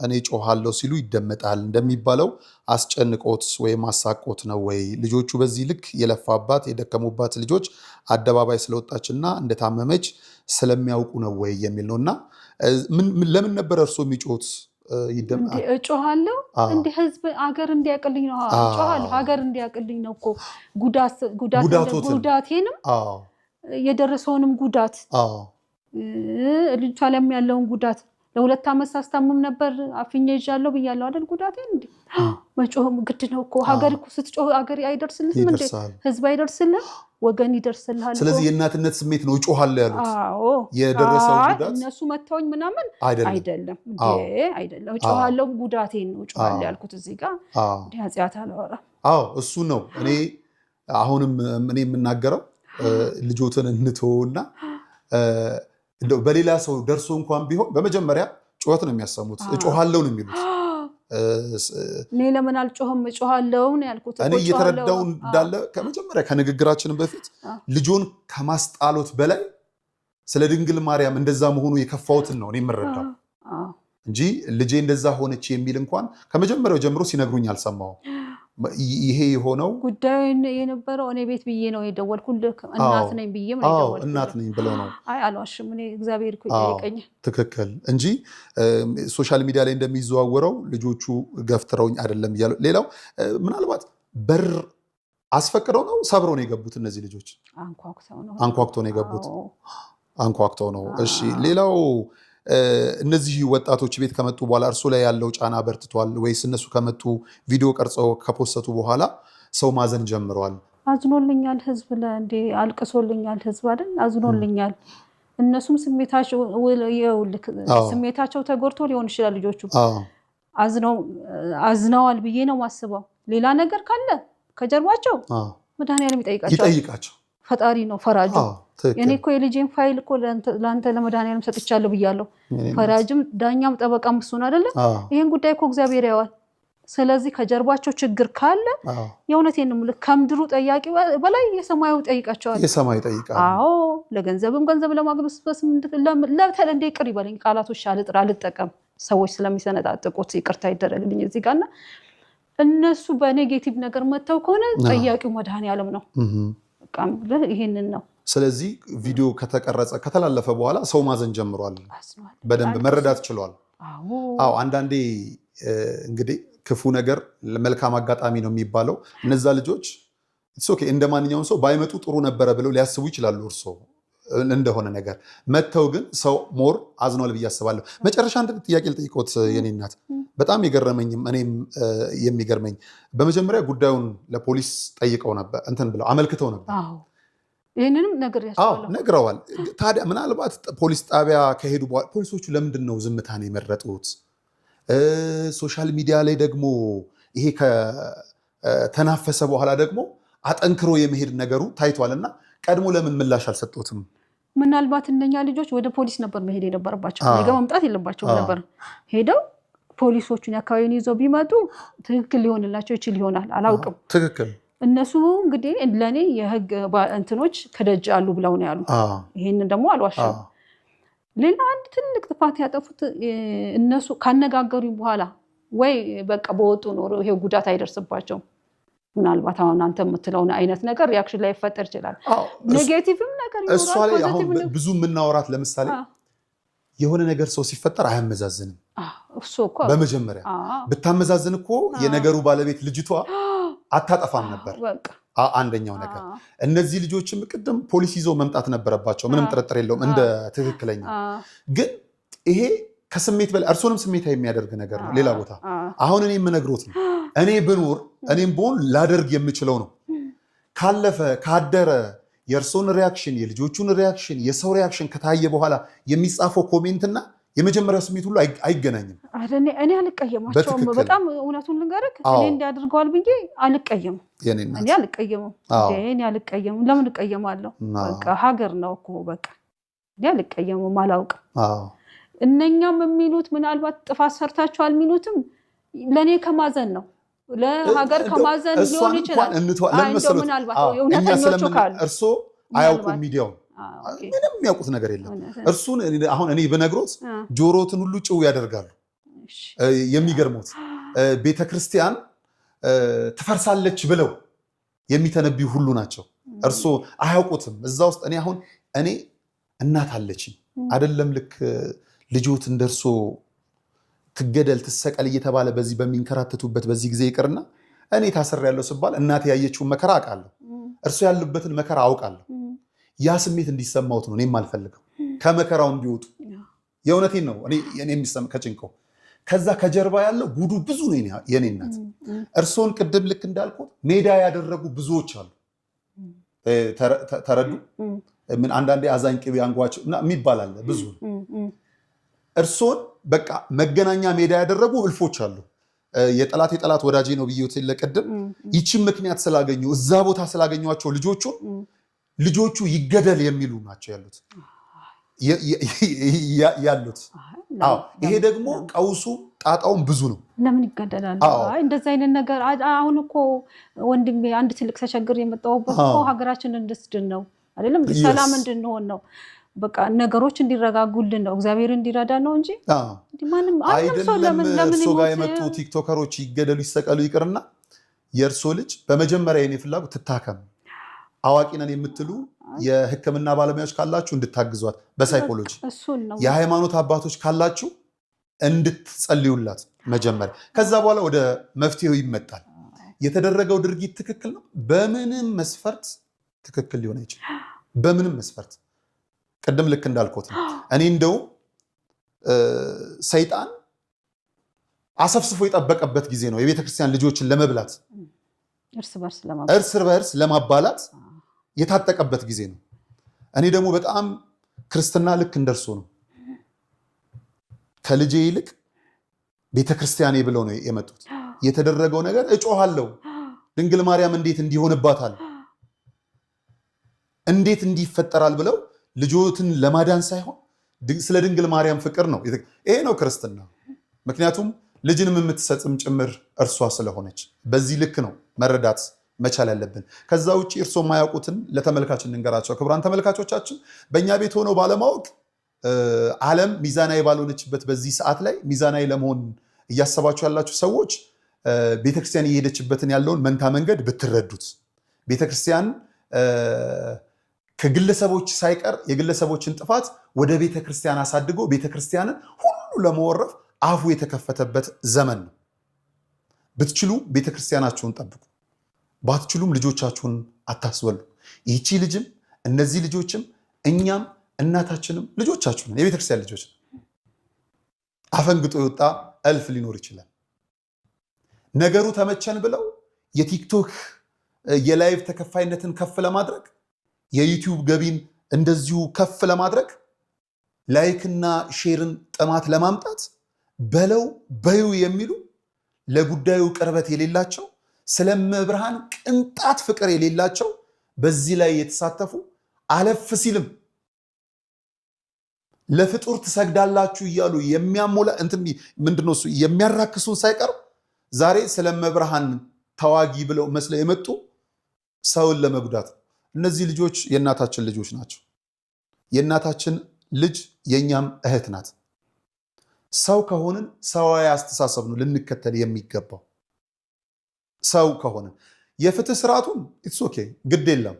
እኔ ጮሃለሁ ሲሉ ይደመጣል እንደሚባለው አስጨንቆት ወይም አሳቆት ነው ወይ? ልጆቹ በዚህ ልክ የለፋባት የደከሙባት ልጆች አደባባይ ስለወጣችና እንደታመመች ስለሚያውቁ ነው ወይ የሚል ነውና ለምን ነበር እርሶ የሚጮት? እጮሃለሁ እንደ ህዝብ አገር እንዲያቅልኝ ነው። እጮሃለሁ ሀገር እንዲያቅልኝ ነው እኮ ጉዳቴንም የደረሰውንም ጉዳት ልጅቷ ላይም ያለውን ጉዳት ለሁለት ዓመት ሳስታምም ነበር። አፍኜ ይዣለሁ ብያለሁ አይደል? ጉዳቴን እንዴ መጮህም ግድ ነው እኮ። ሀገር እኮ ስትጮህ ሀገር አይደርስልህም እንዴ? ህዝብ አይደርስልህ፣ ወገን ይደርስልሃል። ስለዚህ የእናትነት ስሜት ነው እጮሃለሁ ያሉት። የደረሰው ጉዳት እነሱ መተውኝ ምናምን አይደለም አይደለም። እጮሃለሁ ጉዳቴን ነው እጮሃለሁ ያልኩት። እዚህ ጋር ኃጢአት አላወራም። እሱ ነው። እኔ አሁንም እኔ የምናገረው ልጆትን እንተውና እንደው በሌላ ሰው ደርሶ እንኳን ቢሆን በመጀመሪያ ጩኸት ነው የሚያሰሙት። እጮሃለሁ ነው የሚሉት። እኔ ለምን አልጮህም? እጮሃለሁ ነው ያልኩት። እኔ እየተረዳው እንዳለ ከመጀመሪያ ከንግግራችን በፊት ልጆን ከማስጣሎት በላይ ስለ ድንግል ማርያም እንደዛ መሆኑ የከፋውትን ነው እኔ የምረዳው እንጂ ልጄ እንደዛ ሆነች የሚል እንኳን ከመጀመሪያው ጀምሮ ሲነግሩኝ አልሰማሁም። ይሄ የሆነው ጉዳዩ የነበረው እኔ ቤት ብዬ ነው የደወልኩልህ። እናት ነኝ ብዬ ነው የደወልኩልህ። እናት ነኝ ብለው ነው። አልዋሽም። እኔ እግዚአብሔር እኮ ይጠይቀኛል። ትክክል እንጂ ሶሻል ሚዲያ ላይ እንደሚዘዋወረው ልጆቹ ገፍትረውኝ አይደለም እያሉ። ሌላው ምናልባት በር አስፈቅደው ነው ሰብረው ነው የገቡት እነዚህ ልጆች? አንኳኩተው ነው የገቡት። አንኳኩተው ነው። እሺ ሌላው እነዚህ ወጣቶች ቤት ከመጡ በኋላ እርሱ ላይ ያለው ጫና በርትቷል ወይስ እነሱ ከመጡ ቪዲዮ ቀርጸው ከፖስተቱ በኋላ ሰው ማዘን ጀምረዋል? አዝኖልኛል ህዝብ እንዴ አልቅሶልኛል ህዝብ አይደል? አዝኖልኛል። እነሱም ስሜታቸው ተጎድቶ ሊሆን ይችላል። ልጆቹ አዝነዋል ብዬ ነው ማስበው። ሌላ ነገር ካለ ከጀርባቸው መድኃኒዓለም ይጠይቃቸው። ፈጣሪ ነው ፈራጁ። እኔ እኮ የልጄን ፋይል እኮ ለአንተ ለመድኃኒዓለም ሰጥቻለሁ ብያለሁ። ፈራጅም ዳኛም ጠበቃም እሱ ነው አይደለ? ይሄን ጉዳይ እኮ እግዚአብሔር ያዋል። ስለዚህ ከጀርባቸው ችግር ካለ የእውነቴን ነው የምልህ ከምድሩ ጠያቂ በላይ የሰማዩ ጠይቃቸዋል። የሰማዩ ጠይቃል። አዎ ለገንዘብም ገንዘብ ለማግበስበስ ለተለ እንደ ይቅር ይበለኝ ቃላቶች አልጠቀም ሰዎች ስለሚሰነጣጥቁት ይቅርታ ይደረግልኝ እዚህ ጋርና እነሱ በኔጌቲቭ ነገር መተው ከሆነ ጠያቂው መድኃኒዓለም ነው። በቃ ይሄንን ነው። ስለዚህ ቪዲዮ ከተቀረጸ ከተላለፈ በኋላ ሰው ማዘን ጀምሯል። በደንብ መረዳት ችሏል። አዎ አንዳንዴ እንግዲህ ክፉ ነገር ለመልካም አጋጣሚ ነው የሚባለው። እነዛ ልጆች እንደ ማንኛውም ሰው ባይመጡ ጥሩ ነበረ ብለው ሊያስቡ ይችላሉ። እርሶ እንደሆነ ነገር መተው ግን ሰው ሞር አዝኗል ብዬ አስባለሁ። መጨረሻ አንድ ጥያቄ ልጠይቆት የኔ እናት፣ በጣም የገረመኝም እኔም የሚገርመኝ በመጀመሪያ ጉዳዩን ለፖሊስ ጠይቀው ነበር ብለው አመልክተው ነበር። ይህንንም ነግረዋል። ታዲያ ምናልባት ፖሊስ ጣቢያ ከሄዱ በኋላ ፖሊሶቹ ለምንድን ነው ዝምታን የመረጡት? ሶሻል ሚዲያ ላይ ደግሞ ይሄ ከተናፈሰ በኋላ ደግሞ አጠንክሮ የመሄድ ነገሩ ታይቷልና ቀድሞ ለምን ምላሽ አልሰጡትም? ምናልባት እነኛ ልጆች ወደ ፖሊስ ነበር መሄድ የነበረባቸው። ነገ መምጣት የለባቸውም ነበር። ሄደው ፖሊሶቹን አካባቢውን ይዘው ቢመጡ ትክክል ሊሆንላቸው ይችል ይሆናል፣ አላውቅም። ትክክል እነሱ እንግዲህ ለእኔ የህግ እንትኖች ከደጅ አሉ ብለው ነው ያሉ። ይህንን ደግሞ አልዋሽም። ሌላ አንድ ትልቅ ጥፋት ያጠፉት እነሱ ካነጋገሩኝ በኋላ ወይ በቃ በወጡ ኖሮ ይሄ ጉዳት አይደርስባቸውም። ምናልባት አሁን አንተ የምትለውን አይነት ነገር ሪያክሽን ላይ ይፈጠር ይችላል። ኔጌቲቭም ነገር ይኖራል። እሷ ላይ አሁን ብዙ የምናወራት ለምሳሌ የሆነ ነገር ሰው ሲፈጠር አያመዛዝንም። እሱ እኮ በመጀመሪያ ብታመዛዝን እኮ የነገሩ ባለቤት ልጅቷ አታጠፋም ነበር። አንደኛው ነገር እነዚህ ልጆችም ቅድም ፖሊስ ይዘው መምጣት ነበረባቸው፣ ምንም ጥርጥር የለውም እንደ ትክክለኛ። ግን ይሄ ከስሜት በላይ እርሶንም ስሜታ የሚያደርግ ነገር ነው። ሌላ ቦታ አሁን እኔ የምነግሮት ነው። እኔ ብኖር እኔም ብሆን ላደርግ የምችለው ነው። ካለፈ ካደረ የእርሶን ሪያክሽን፣ የልጆቹን ሪያክሽን፣ የሰው ሪያክሽን ከታየ በኋላ የሚጻፈው ኮሜንትና የመጀመሪያው ስሜት ሁሉ አይገናኝም። እኔ አልቀየማቸውም። በጣም እውነቱን ልንገርህ፣ እኔ እንዲያደርገዋል ብዬ አልቀየምም። እኔ አልቀየምም። ለምን እቀየማለሁ? በቃ ሀገር ነው እኮ በቃ እኔ አልቀየምም፣ አላውቅም። እነኛም የሚሉት ምናልባት ጥፋት ሰርታችኋል የሚሉትም ለእኔ ከማዘን ነው፣ ለሀገር ከማዘን ሊሆን ይችላል። ምናልባት የእውነተኞቹ ካሉ እርሶ አያውቁም ሚዲያውን ምንም የሚያውቁት ነገር የለም። እርሱን አሁን እኔ ብነግሮት ጆሮትን ሁሉ ጭው ያደርጋሉ። የሚገርሙት ቤተክርስቲያን ትፈርሳለች ብለው የሚተነብዩ ሁሉ ናቸው። እርሶ አያውቁትም። እዛ ውስጥ እኔ እናት አለችኝ አይደለም ልክ ልጆት እንደርሶ ትገደል ትሰቀል እየተባለ በዚህ በሚንከራተቱበት በዚህ ጊዜ ይቅርና እኔ ታስር ያለው ስባል እናት ያየችውን መከራ አውቃለሁ። እርሶ ያሉበትን መከራ አውቃለሁ። ያ ስሜት እንዲሰማውት ነው እኔም አልፈልገው። ከመከራው እንዲወጡ የእውነቴን ነው እኔ የሚሰማ ከጭንቀው። ከዛ ከጀርባ ያለው ጉዱ ብዙ ነው የኔ እናት። እርሶን ቅድም ልክ እንዳልኩት ሜዳ ያደረጉ ብዙዎች አሉ። ተረዱ። ምን አንዳንዴ አዛኝ ቅቤ አንጓቸው የሚባል አለ ብዙ። እርሶን በቃ መገናኛ ሜዳ ያደረጉ እልፎች አሉ። የጠላት ወዳጄ ነው ብዬት ለቅድም ይቺን ምክንያት ስላገኙ እዛ ቦታ ስላገኟቸው ልጆቹ ይገደል የሚሉ ናቸው ያሉት። ይሄ ደግሞ ቀውሱ ጣጣውን ብዙ ነው። ለምን ይገደላል? እንደዚህ አይነት ነገር አሁን እኮ ወንድሜ አንድ ትልቅ ተቸግር የመጣሁበት እኮ ሀገራችን እንድትድን ነው አይደለም፣ ሰላም እንድንሆን ነው። በቃ ነገሮች እንዲረጋጉልን ነው፣ እግዚአብሔር እንዲረዳ ነው እንጂ ማንም ሰው ለምን እርሶ ጋር የመጡ ቲክቶከሮች ይገደሉ ይሰቀሉ ይቅርና የእርሶ ልጅ በመጀመሪያ የኔ ፍላጎት ትታከም። አዋቂ ነን የምትሉ የሕክምና ባለሙያዎች ካላችሁ እንድታግዟት በሳይኮሎጂ፣ የሃይማኖት አባቶች ካላችሁ እንድትጸልዩላት መጀመሪያ። ከዛ በኋላ ወደ መፍትሄው ይመጣል። የተደረገው ድርጊት ትክክል ነው፣ በምንም መስፈርት ትክክል ሊሆን አይችልም። በምንም መስፈርት ቅድም ልክ እንዳልኩት ነው። እኔ እንደውም ሰይጣን አሰፍስፎ የጠበቀበት ጊዜ ነው የቤተክርስቲያን ልጆችን ለመብላት እርስ በርስ ለማባላት የታጠቀበት ጊዜ ነው። እኔ ደግሞ በጣም ክርስትና ልክ እንደርሱ ነው። ከልጄ ይልቅ ቤተክርስቲያኔ ብለው ነው የመጡት። የተደረገው ነገር እጮሃለሁ፣ ድንግል ማርያም እንዴት እንዲሆንባታል፣ እንዴት እንዲፈጠራል ብለው ልጆትን ለማዳን ሳይሆን ስለ ድንግል ማርያም ፍቅር ነው። ይሄ ነው ክርስትና። ምክንያቱም ልጅንም የምትሰጥም ጭምር እርሷ ስለሆነች በዚህ ልክ ነው መረዳት መቻል ያለብን። ከዛ ውጭ እርሶ የማያውቁትን ለተመልካች እንንገራቸው። ክቡራን ተመልካቾቻችን በእኛ ቤት ሆነው ባለማወቅ ዓለም ሚዛናዊ ባልሆነችበት በዚህ ሰዓት ላይ ሚዛናዊ ለመሆን እያሰባችሁ ያላችሁ ሰዎች ቤተክርስቲያን እየሄደችበትን ያለውን መንታ መንገድ ብትረዱት፣ ቤተክርስቲያን ከግለሰቦች ሳይቀር የግለሰቦችን ጥፋት ወደ ቤተክርስቲያን አሳድጎ ቤተክርስቲያንን ሁሉ ለመወረፍ አፉ የተከፈተበት ዘመን ነው። ብትችሉ ቤተክርስቲያናችሁን ጠብቁ፣ ባትችሉም ልጆቻችሁን አታስበሉ። ይህቺ ልጅም እነዚህ ልጆችም እኛም እናታችንም ልጆቻችሁን የቤተክርስቲያን ልጆች። አፈንግጦ የወጣ እልፍ ሊኖር ይችላል። ነገሩ ተመቸን ብለው የቲክቶክ የላይቭ ተከፋይነትን ከፍ ለማድረግ የዩቲዩብ ገቢን እንደዚሁ ከፍ ለማድረግ ላይክና ሼርን ጥማት ለማምጣት በለው በዩ የሚሉ ለጉዳዩ ቅርበት የሌላቸው ስለመብርሃን ቅንጣት ፍቅር የሌላቸው በዚህ ላይ የተሳተፉ አለፍ ሲልም ለፍጡር ትሰግዳላችሁ እያሉ የሚያሞላ ምንድነው እሱ የሚያራክሱን ሳይቀር ዛሬ ስለመብርሃን ተዋጊ ብለው መስለው የመጡ ሰውን ለመጉዳት። እነዚህ ልጆች የእናታችን ልጆች ናቸው። የእናታችን ልጅ የኛም እህት ናት። ሰው ከሆንን ሰዋዊ አስተሳሰብ ነው ልንከተል የሚገባው። ሰው ከሆንን የፍትህ ስርዓቱን ኢትስ ኦኬ ግድ የለም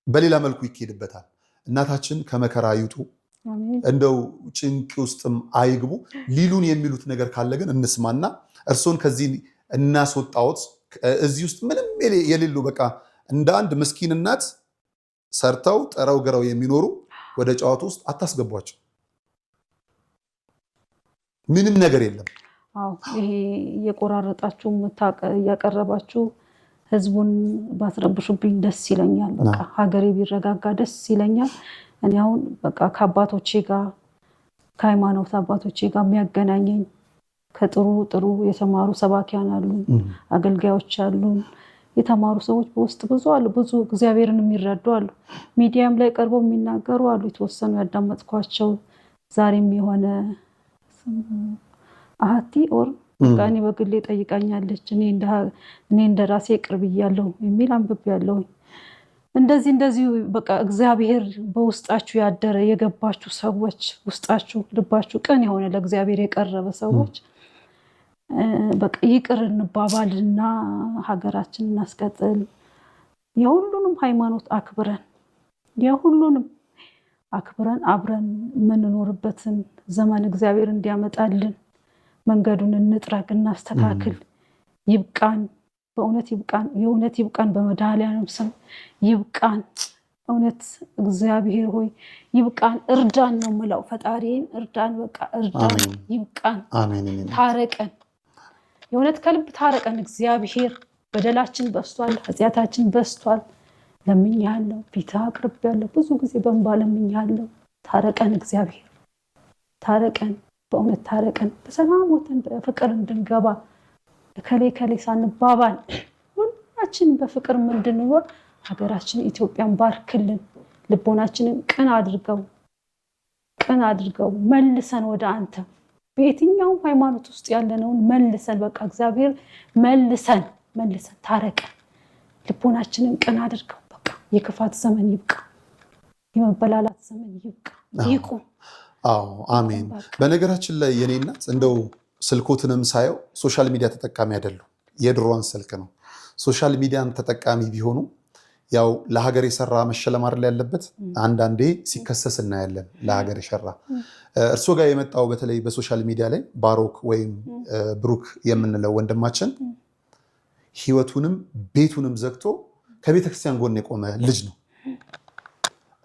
በሌላ መልኩ ይካሄድበታል። እናታችን ከመከራ ይውጡ፣ እንደው ጭንቅ ውስጥም አይግቡ። ሊሉን የሚሉት ነገር ካለ ግን እንስማና እርሶን ከዚህ እናስወጣዎት። እዚህ ውስጥ ምንም የሌሉ በቃ እንደ አንድ ምስኪን እናት ሰርተው ጥረው ግረው የሚኖሩ ወደ ጨዋቱ ውስጥ አታስገቧቸው። ምንም ነገር የለም። ይሄ እየቆራረጣችሁ እያቀረባችሁ ህዝቡን ባትረብሹብኝ ደስ ይለኛል። በቃ ሀገሬ ቢረጋጋ ደስ ይለኛል። እኔ አሁን በቃ ከአባቶቼ ጋር ከሃይማኖት አባቶቼ ጋር የሚያገናኘኝ ከጥሩ ጥሩ የተማሩ ሰባኪያን አሉ፣ አገልጋዮች አሉ፣ የተማሩ ሰዎች በውስጥ ብዙ አሉ፣ ብዙ እግዚአብሔርን የሚረዱ አሉ። ሚዲያም ላይ ቀርበው የሚናገሩ አሉ። የተወሰኑ ያዳመጥኳቸው ዛሬም የሆነ አሃቲ ኦር እኔ በግሌ ጠይቃኛለች። እኔ እንደ ራሴ ቅርብ እያለሁ የሚል አንብቤ ያለሁ። እንደዚህ በቃ እግዚአብሔር በውስጣችሁ ያደረ የገባችሁ ሰዎች፣ ውስጣችሁ ልባችሁ ቅን የሆነ ለእግዚአብሔር የቀረበ ሰዎች በቃ ይቅር እንባባልና ሀገራችንን እናስቀጥል። የሁሉንም ሃይማኖት አክብረን አብረን የምንኖርበትን ዘመን እግዚአብሔር እንዲያመጣልን መንገዱን እንጥረግ፣ እናስተካክል። ይብቃን፣ በእውነት ይብቃን፣ የእውነት ይብቃን። በመድኃኔዓለም ስም ይብቃን። እውነት እግዚአብሔር ሆይ ይብቃን፣ እርዳን ነው የምለው። ፈጣሪን እርዳን፣ በቃ እርዳን፣ ይብቃን። ታረቀን፣ የእውነት ከልብ ታረቀን። እግዚአብሔር በደላችን በስቷል፣ ኃጢአታችን በስቷል። ለምኛለሁ፣ ፊት አቅርቤያለሁ፣ ብዙ ጊዜ በእንባ ለምኛለሁ። ታረቀን እግዚአብሔር፣ ታረቀን፣ በእውነት ታረቀን። በሰላም ወተን በፍቅር እንድንገባ ከሌ ሳንባባል ሁላችን በፍቅር እንድንኖር ሀገራችን ኢትዮጵያን ባርክልን። ልቦናችንን ቅን አድርገው መልሰን ወደ አንተ በየትኛውም ሃይማኖት ውስጥ ያለነውን መልሰን በቃ እግዚአብሔር መልሰን ታረቀን። ልቦናችንን ቅን አድርገው። በቃ የክፋት ዘመን ይብቃ፣ የመበላላት ዘመን ይብቃ፣ ይቁም። አሜን። በነገራችን ላይ የኔ እናት እንደው ስልኮትንም ሳየው ሶሻል ሚዲያ ተጠቃሚ አይደሉ። የድሮዋን ስልክ ነው። ሶሻል ሚዲያን ተጠቃሚ ቢሆኑ ያው ለሀገር የሰራ መሸለም አይደል ያለበት። አንዳንዴ ሲከሰስ እናያለን። ለሀገር የሰራ እርሶ ጋር የመጣው በተለይ በሶሻል ሚዲያ ላይ ባሮክ ወይም ብሩክ የምንለው ወንድማችን ህይወቱንም ቤቱንም ዘግቶ ከቤተክርስቲያን ጎን የቆመ ልጅ ነው።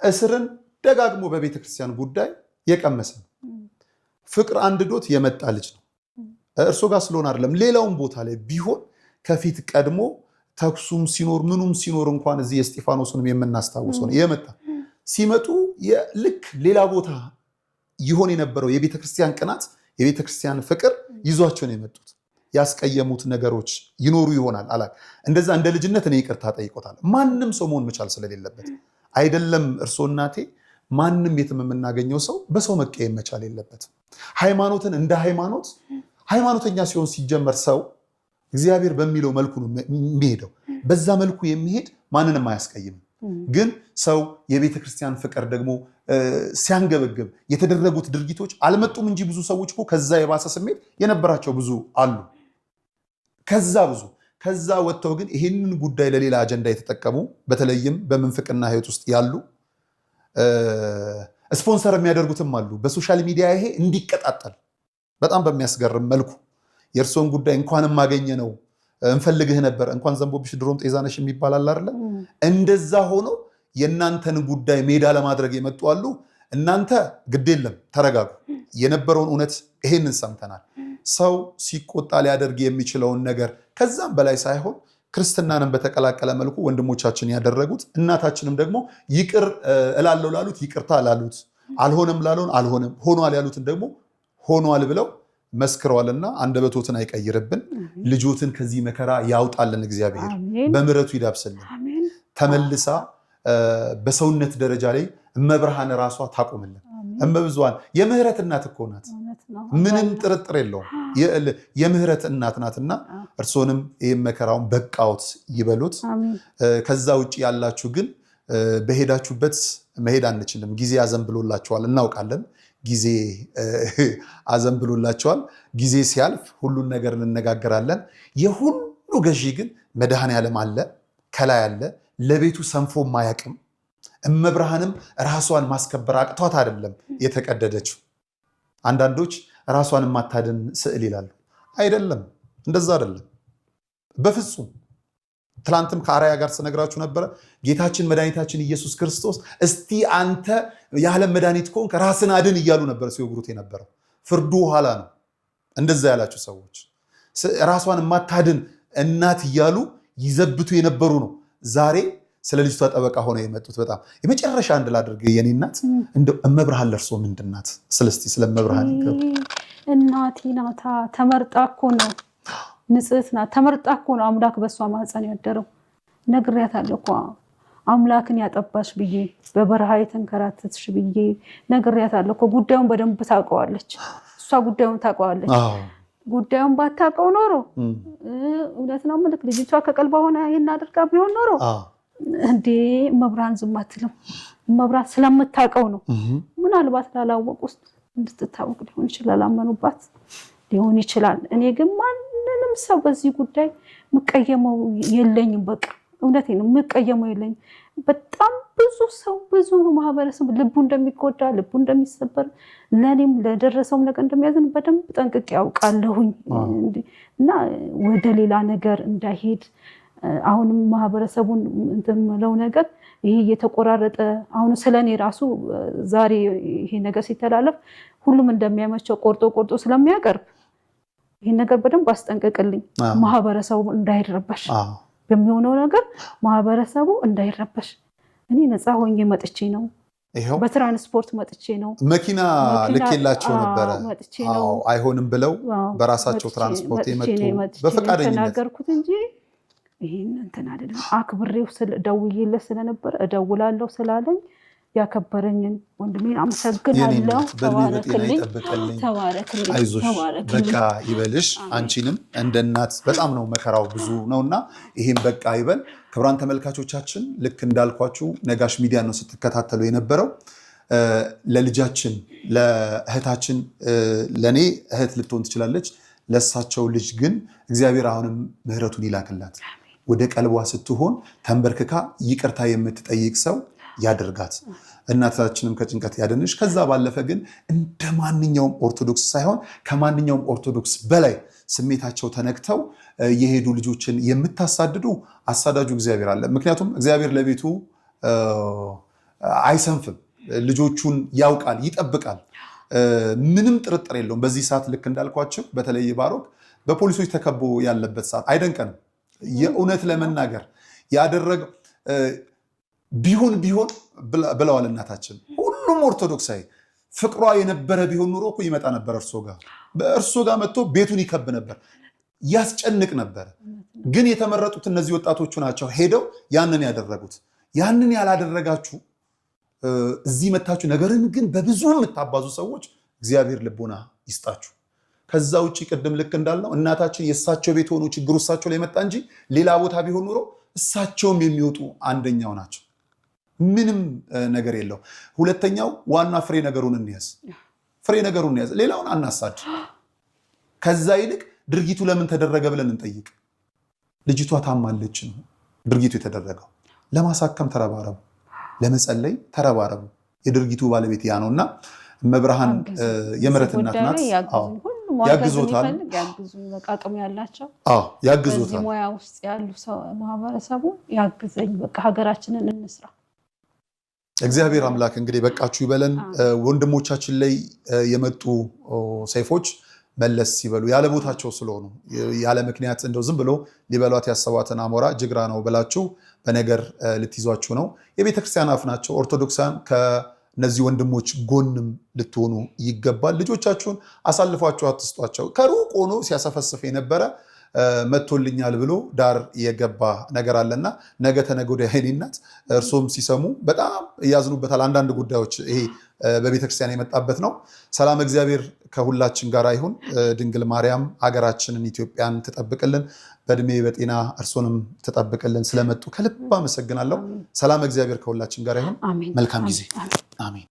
እስርን ደጋግሞ በቤተክርስቲያን ጉዳይ የቀመሰ ፍቅር አንድዶት የመጣ ልጅ ነው። እርሶ ጋር ስለሆነ አይደለም፣ ሌላውን ቦታ ላይ ቢሆን ከፊት ቀድሞ ተኩሱም ሲኖር ምኑም ሲኖር እንኳን እዚህ የእስጢፋኖስንም የምናስታውሰው ነው የመጣ ሲመጡ ልክ ሌላ ቦታ ይሆን የነበረው የቤተክርስቲያን ቅናት የቤተክርስቲያን ፍቅር ይዟቸው ነው የመጡት። ያስቀየሙት ነገሮች ይኖሩ ይሆናል አላ እንደዛ እንደ ልጅነት እኔ ይቅርታ ጠይቆታል። ማንም ሰው መሆን መቻል ስለሌለበት አይደለም እርሶ እናቴ ማንም የትም የምናገኘው ሰው በሰው መቀየም መቻል የለበትም። ሃይማኖትን እንደ ሃይማኖተኛ ሲሆን ሲጀመር ሰው እግዚአብሔር በሚለው መልኩ ነው የሚሄደው። በዛ መልኩ የሚሄድ ማንንም አያስቀይም። ግን ሰው የቤተክርስቲያን ፍቅር ደግሞ ሲያንገበግብ የተደረጉት ድርጊቶች አልመጡም እንጂ ብዙ ሰዎች እኮ ከዛ የባሰ ስሜት የነበራቸው ብዙ አሉ። ከዛ ወጥተው ግን ይህንን ጉዳይ ለሌላ አጀንዳ የተጠቀሙ በተለይም በምንፍቅና ህይወት ውስጥ ያሉ ስፖንሰር የሚያደርጉትም አሉ። በሶሻል ሚዲያ ይሄ እንዲቀጣጠል በጣም በሚያስገርም መልኩ የእርሶን ጉዳይ እንኳንም ማገኘ ነው እንፈልግህ ነበር እንኳን ዘንቦብሽ ድሮም ጤዛነሽ የሚባል አለ አይደል? እንደዛ ሆኖ የእናንተን ጉዳይ ሜዳ ለማድረግ የመጡ አሉ። እናንተ ግድ የለም ተረጋጉ። የነበረውን እውነት ይሄንን ሰምተናል። ሰው ሲቆጣ ሊያደርግ የሚችለውን ነገር ከዛም በላይ ሳይሆን ክርስትናንም በተቀላቀለ መልኩ ወንድሞቻችን ያደረጉት እናታችንም ደግሞ ይቅር እላለው ላሉት ይቅርታ ላሉት አልሆነም ላሉን አልሆነም ሆኗል ያሉትን ደግሞ ሆኗል ብለው መስክረዋልና አንደበቶትን አይቀይርብን። ልጆትን ከዚህ መከራ ያውጣልን እግዚአብሔር በምሕረቱ ይዳብስልን። ተመልሳ በሰውነት ደረጃ ላይ እመብርሃን ራሷ ታቆምልን። እመብዙሃን የምህረት እናት እኮ ናት፣ ምንም ጥርጥር የለውም። የምህረት እናት ናትና እርሶንም ይህም መከራውን በቃዎት ይበሉት። ከዛ ውጭ ያላችሁ ግን በሄዳችሁበት መሄድ አንችልም። ጊዜ አዘንብሎላችኋል፣ እናውቃለን። ጊዜ አዘንብሎላችኋል። ጊዜ ሲያልፍ ሁሉን ነገር እንነጋገራለን። የሁሉ ገዢ ግን መድኃኔዓለም አለ፣ ከላይ አለ፣ ለቤቱ ሰንፎ ማያቅም። እመብርሃንም ራሷን ማስከበር አቅቷት አይደለም የተቀደደችው። አንዳንዶች ራሷን የማታድን ስዕል ይላሉ። አይደለም፣ እንደዛ አይደለም በፍጹም። ትላንትም ከአርአያ ጋር ስነግራችሁ ነበረ። ጌታችን መድኃኒታችን ኢየሱስ ክርስቶስ እስቲ አንተ የዓለም መድኃኒት ከሆንክ ራስን አድን እያሉ ነበር ሲወግሩት የነበረው። ፍርዱ ኋላ ነው። እንደዛ ያላችሁ ሰዎች ራሷን የማታድን እናት እያሉ ይዘብቱ የነበሩ ነው ዛሬ ስለ ልጅቷ ጠበቃ ሆነው የመጡት። በጣም የመጨረሻ አንድ ላድርግ የኔ እናት እንደው እመብርሃን ለእርሶ ምንድን ናት? ስለ እመብርሃን እናቴ ናታ። ተመርጣ እኮ ነው፣ ንጽሕት ናት። ተመርጣ እኮ ነው አምላክ በእሷ ማህፀን ያደረው። ነግሬያታለሁ እኮ አምላክን ያጠባሽ ብዬ በበረሃ የተንከራተትሽ ብዬ ነግሬያታለሁ እኮ። ጉዳዩን በደንብ ታውቀዋለች እሷ፣ ጉዳዩን ታውቀዋለች። ጉዳዩን ባታውቀው ኖሮ እውነት ነው ምልክ ልጅቷ ከቀልባ ሆነ ይሄን አድርጋ ቢሆን ኖሮ እንዴ እመብርሃን ዝም አትልም። እመብርሃን ስለምታውቀው ነው። ምናልባት ላላወቅ ውስጥ እንድትታወቅ ሊሆን ይችላል፣ አመኑባት ሊሆን ይችላል። እኔ ግን ማንንም ሰው በዚህ ጉዳይ ምቀየመው የለኝም። በቃ እውነቴን ነው፣ ምቀየመው የለኝም። በጣም ብዙ ሰው ብዙ ማህበረሰብ ልቡ እንደሚጎዳ ልቡ እንደሚሰበር ለኔም ለደረሰውም ነገር እንደሚያዝን በደንብ ጠንቅቄ ያውቃለሁኝ። እና ወደ ሌላ ነገር እንዳይሄድ አሁንም ማህበረሰቡን እንትምለው ነገር ይሄ እየተቆራረጠ አሁን ስለኔ ራሱ ዛሬ ይሄ ነገር ሲተላለፍ ሁሉም እንደሚያመቸው ቆርጦ ስለሚያቀርብ ይሄን ነገር በደንብ አስጠንቀቅልኝ። ማህበረሰቡ እንዳይረበሽ በሚሆነው ነገር ማህበረሰቡ እንዳይረበሽ። እኔ ነፃ ሆኜ መጥቼ ነው፣ በትራንስፖርት መጥቼ ነው። መኪና ልኬላቸው ነበረ። አይሆንም ብለው በራሳቸው ትራንስፖርት የመጡ በፈቃደኝነት ተናገርኩት እንጂ ይሄን እንትን አይደለም። አክብሬው ደውዬለት ስለነበረ እደውላለሁ ስላለኝ ያከበረኝን ወንድሜን አመሰግናለሁ። ተባረክልኝ። አይዞሽ በቃ ይበልሽ። አንቺንም እንደ እናት በጣም ነው መከራው ብዙ ነውና ይሄን በቃ ይበል። ክቡራን ተመልካቾቻችን ልክ እንዳልኳችሁ ነጋሽ ሚዲያ ነው ስትከታተሉ የነበረው። ለልጃችን ለእህታችን ለኔ እህት ልትሆን ትችላለች፣ ለእሳቸው ልጅ ግን እግዚአብሔር አሁንም ምሕረቱን ይላክላት። ወደ ቀልቧ ስትሆን ተንበርክካ ይቅርታ የምትጠይቅ ሰው ያደርጋት። እናታችንም ከጭንቀት ያደንሽ። ከዛ ባለፈ ግን እንደ ማንኛውም ኦርቶዶክስ ሳይሆን ከማንኛውም ኦርቶዶክስ በላይ ስሜታቸው ተነክተው የሄዱ ልጆችን የምታሳድዱ አሳዳጁ እግዚአብሔር አለ። ምክንያቱም እግዚአብሔር ለቤቱ አይሰንፍም፣ ልጆቹን ያውቃል፣ ይጠብቃል። ምንም ጥርጥር የለውም። በዚህ ሰዓት ልክ እንዳልኳቸው በተለይ ባሮክ በፖሊሶች ተከቦ ያለበት ሰዓት አይደንቀንም። የእውነት ለመናገር ያደረገው ቢሆን ብለዋል እናታችን። ሁሉም ኦርቶዶክሳዊ ፍቅሯ የነበረ ቢሆን ኑሮ እኮ ይመጣ ነበር በእርሶ ጋር መጥቶ ቤቱን ይከብ ነበር፣ ያስጨንቅ ነበር። ግን የተመረጡት እነዚህ ወጣቶቹ ናቸው ሄደው ያንን ያደረጉት። ያንን ያላደረጋችሁ እዚህ መታችሁ ነገርን ግን በብዙ የምታባዙ ሰዎች እግዚአብሔር ልቦና ይስጣችሁ። ከዛ ውጭ ቅድም ልክ እንዳልነው እናታችን የእሳቸው ቤት ሆኖ ችግሩ እሳቸው ላይ መጣ እንጂ ሌላ ቦታ ቢሆን ኑሮ እሳቸውም የሚወጡ አንደኛው ናቸው። ምንም ነገር የለው። ሁለተኛው ዋና ፍሬ ነገሩን እንያዝ፣ ሌላውን አናሳድ። ከዛ ይልቅ ድርጊቱ ለምን ተደረገ ብለን እንጠይቅ። ልጅቷ ታማለች ነው ድርጊቱ የተደረገው። ለማሳከም ተረባረቡ፣ ለመጸለይ ተረባረቡ። የድርጊቱ ባለቤት ያ ነውና መብርሃን የምሕረት እናት ናት። ያግዞታል፣ አቅም ያላቸው ያግዞታል። በዚህ ሙያ ውስጥ ያሉ ማህበረሰቡ ያግዘኝ፣ በቃ ሀገራችንን እንስራ። እግዚአብሔር አምላክ እንግዲህ በቃችሁ ይበለን። ወንድሞቻችን ላይ የመጡ ሰይፎች መለስ ሲበሉ ያለ ቦታቸው ስለሆኑ ያለ ምክንያት እንደው ዝም ብሎ ሊበሏት ያሰቧትን አሞራ ጅግራ ነው ብላችሁ በነገር ልትይዟችሁ ነው። የቤተክርስቲያን አፍ ናቸው ኦርቶዶክሳን። ከነዚህ ወንድሞች ጎንም ልትሆኑ ይገባል። ልጆቻችሁን አሳልፏቸው አትስጧቸው። ከሩቅ ሆኖ ሲያሰፈስፍ የነበረ መቶልኛል ብሎ ዳር የገባ ነገር አለና ነገ ተነገ ወዲያ የኔ እናት እርሶም ሲሰሙ በጣም ያዝኑበታል። አንዳንድ ጉዳዮች ይሄ በቤተክርስቲያን የመጣበት ነው። ሰላም እግዚአብሔር ከሁላችን ጋር ይሁን። ድንግል ማርያም ሀገራችንን ኢትዮጵያን ትጠብቅልን፣ በእድሜ በጤና እርሶንም ትጠብቅልን። ስለመጡ ከልብ አመሰግናለሁ። ሰላም እግዚአብሔር ከሁላችን ጋር ይሁን። መልካም ጊዜ። አሜን።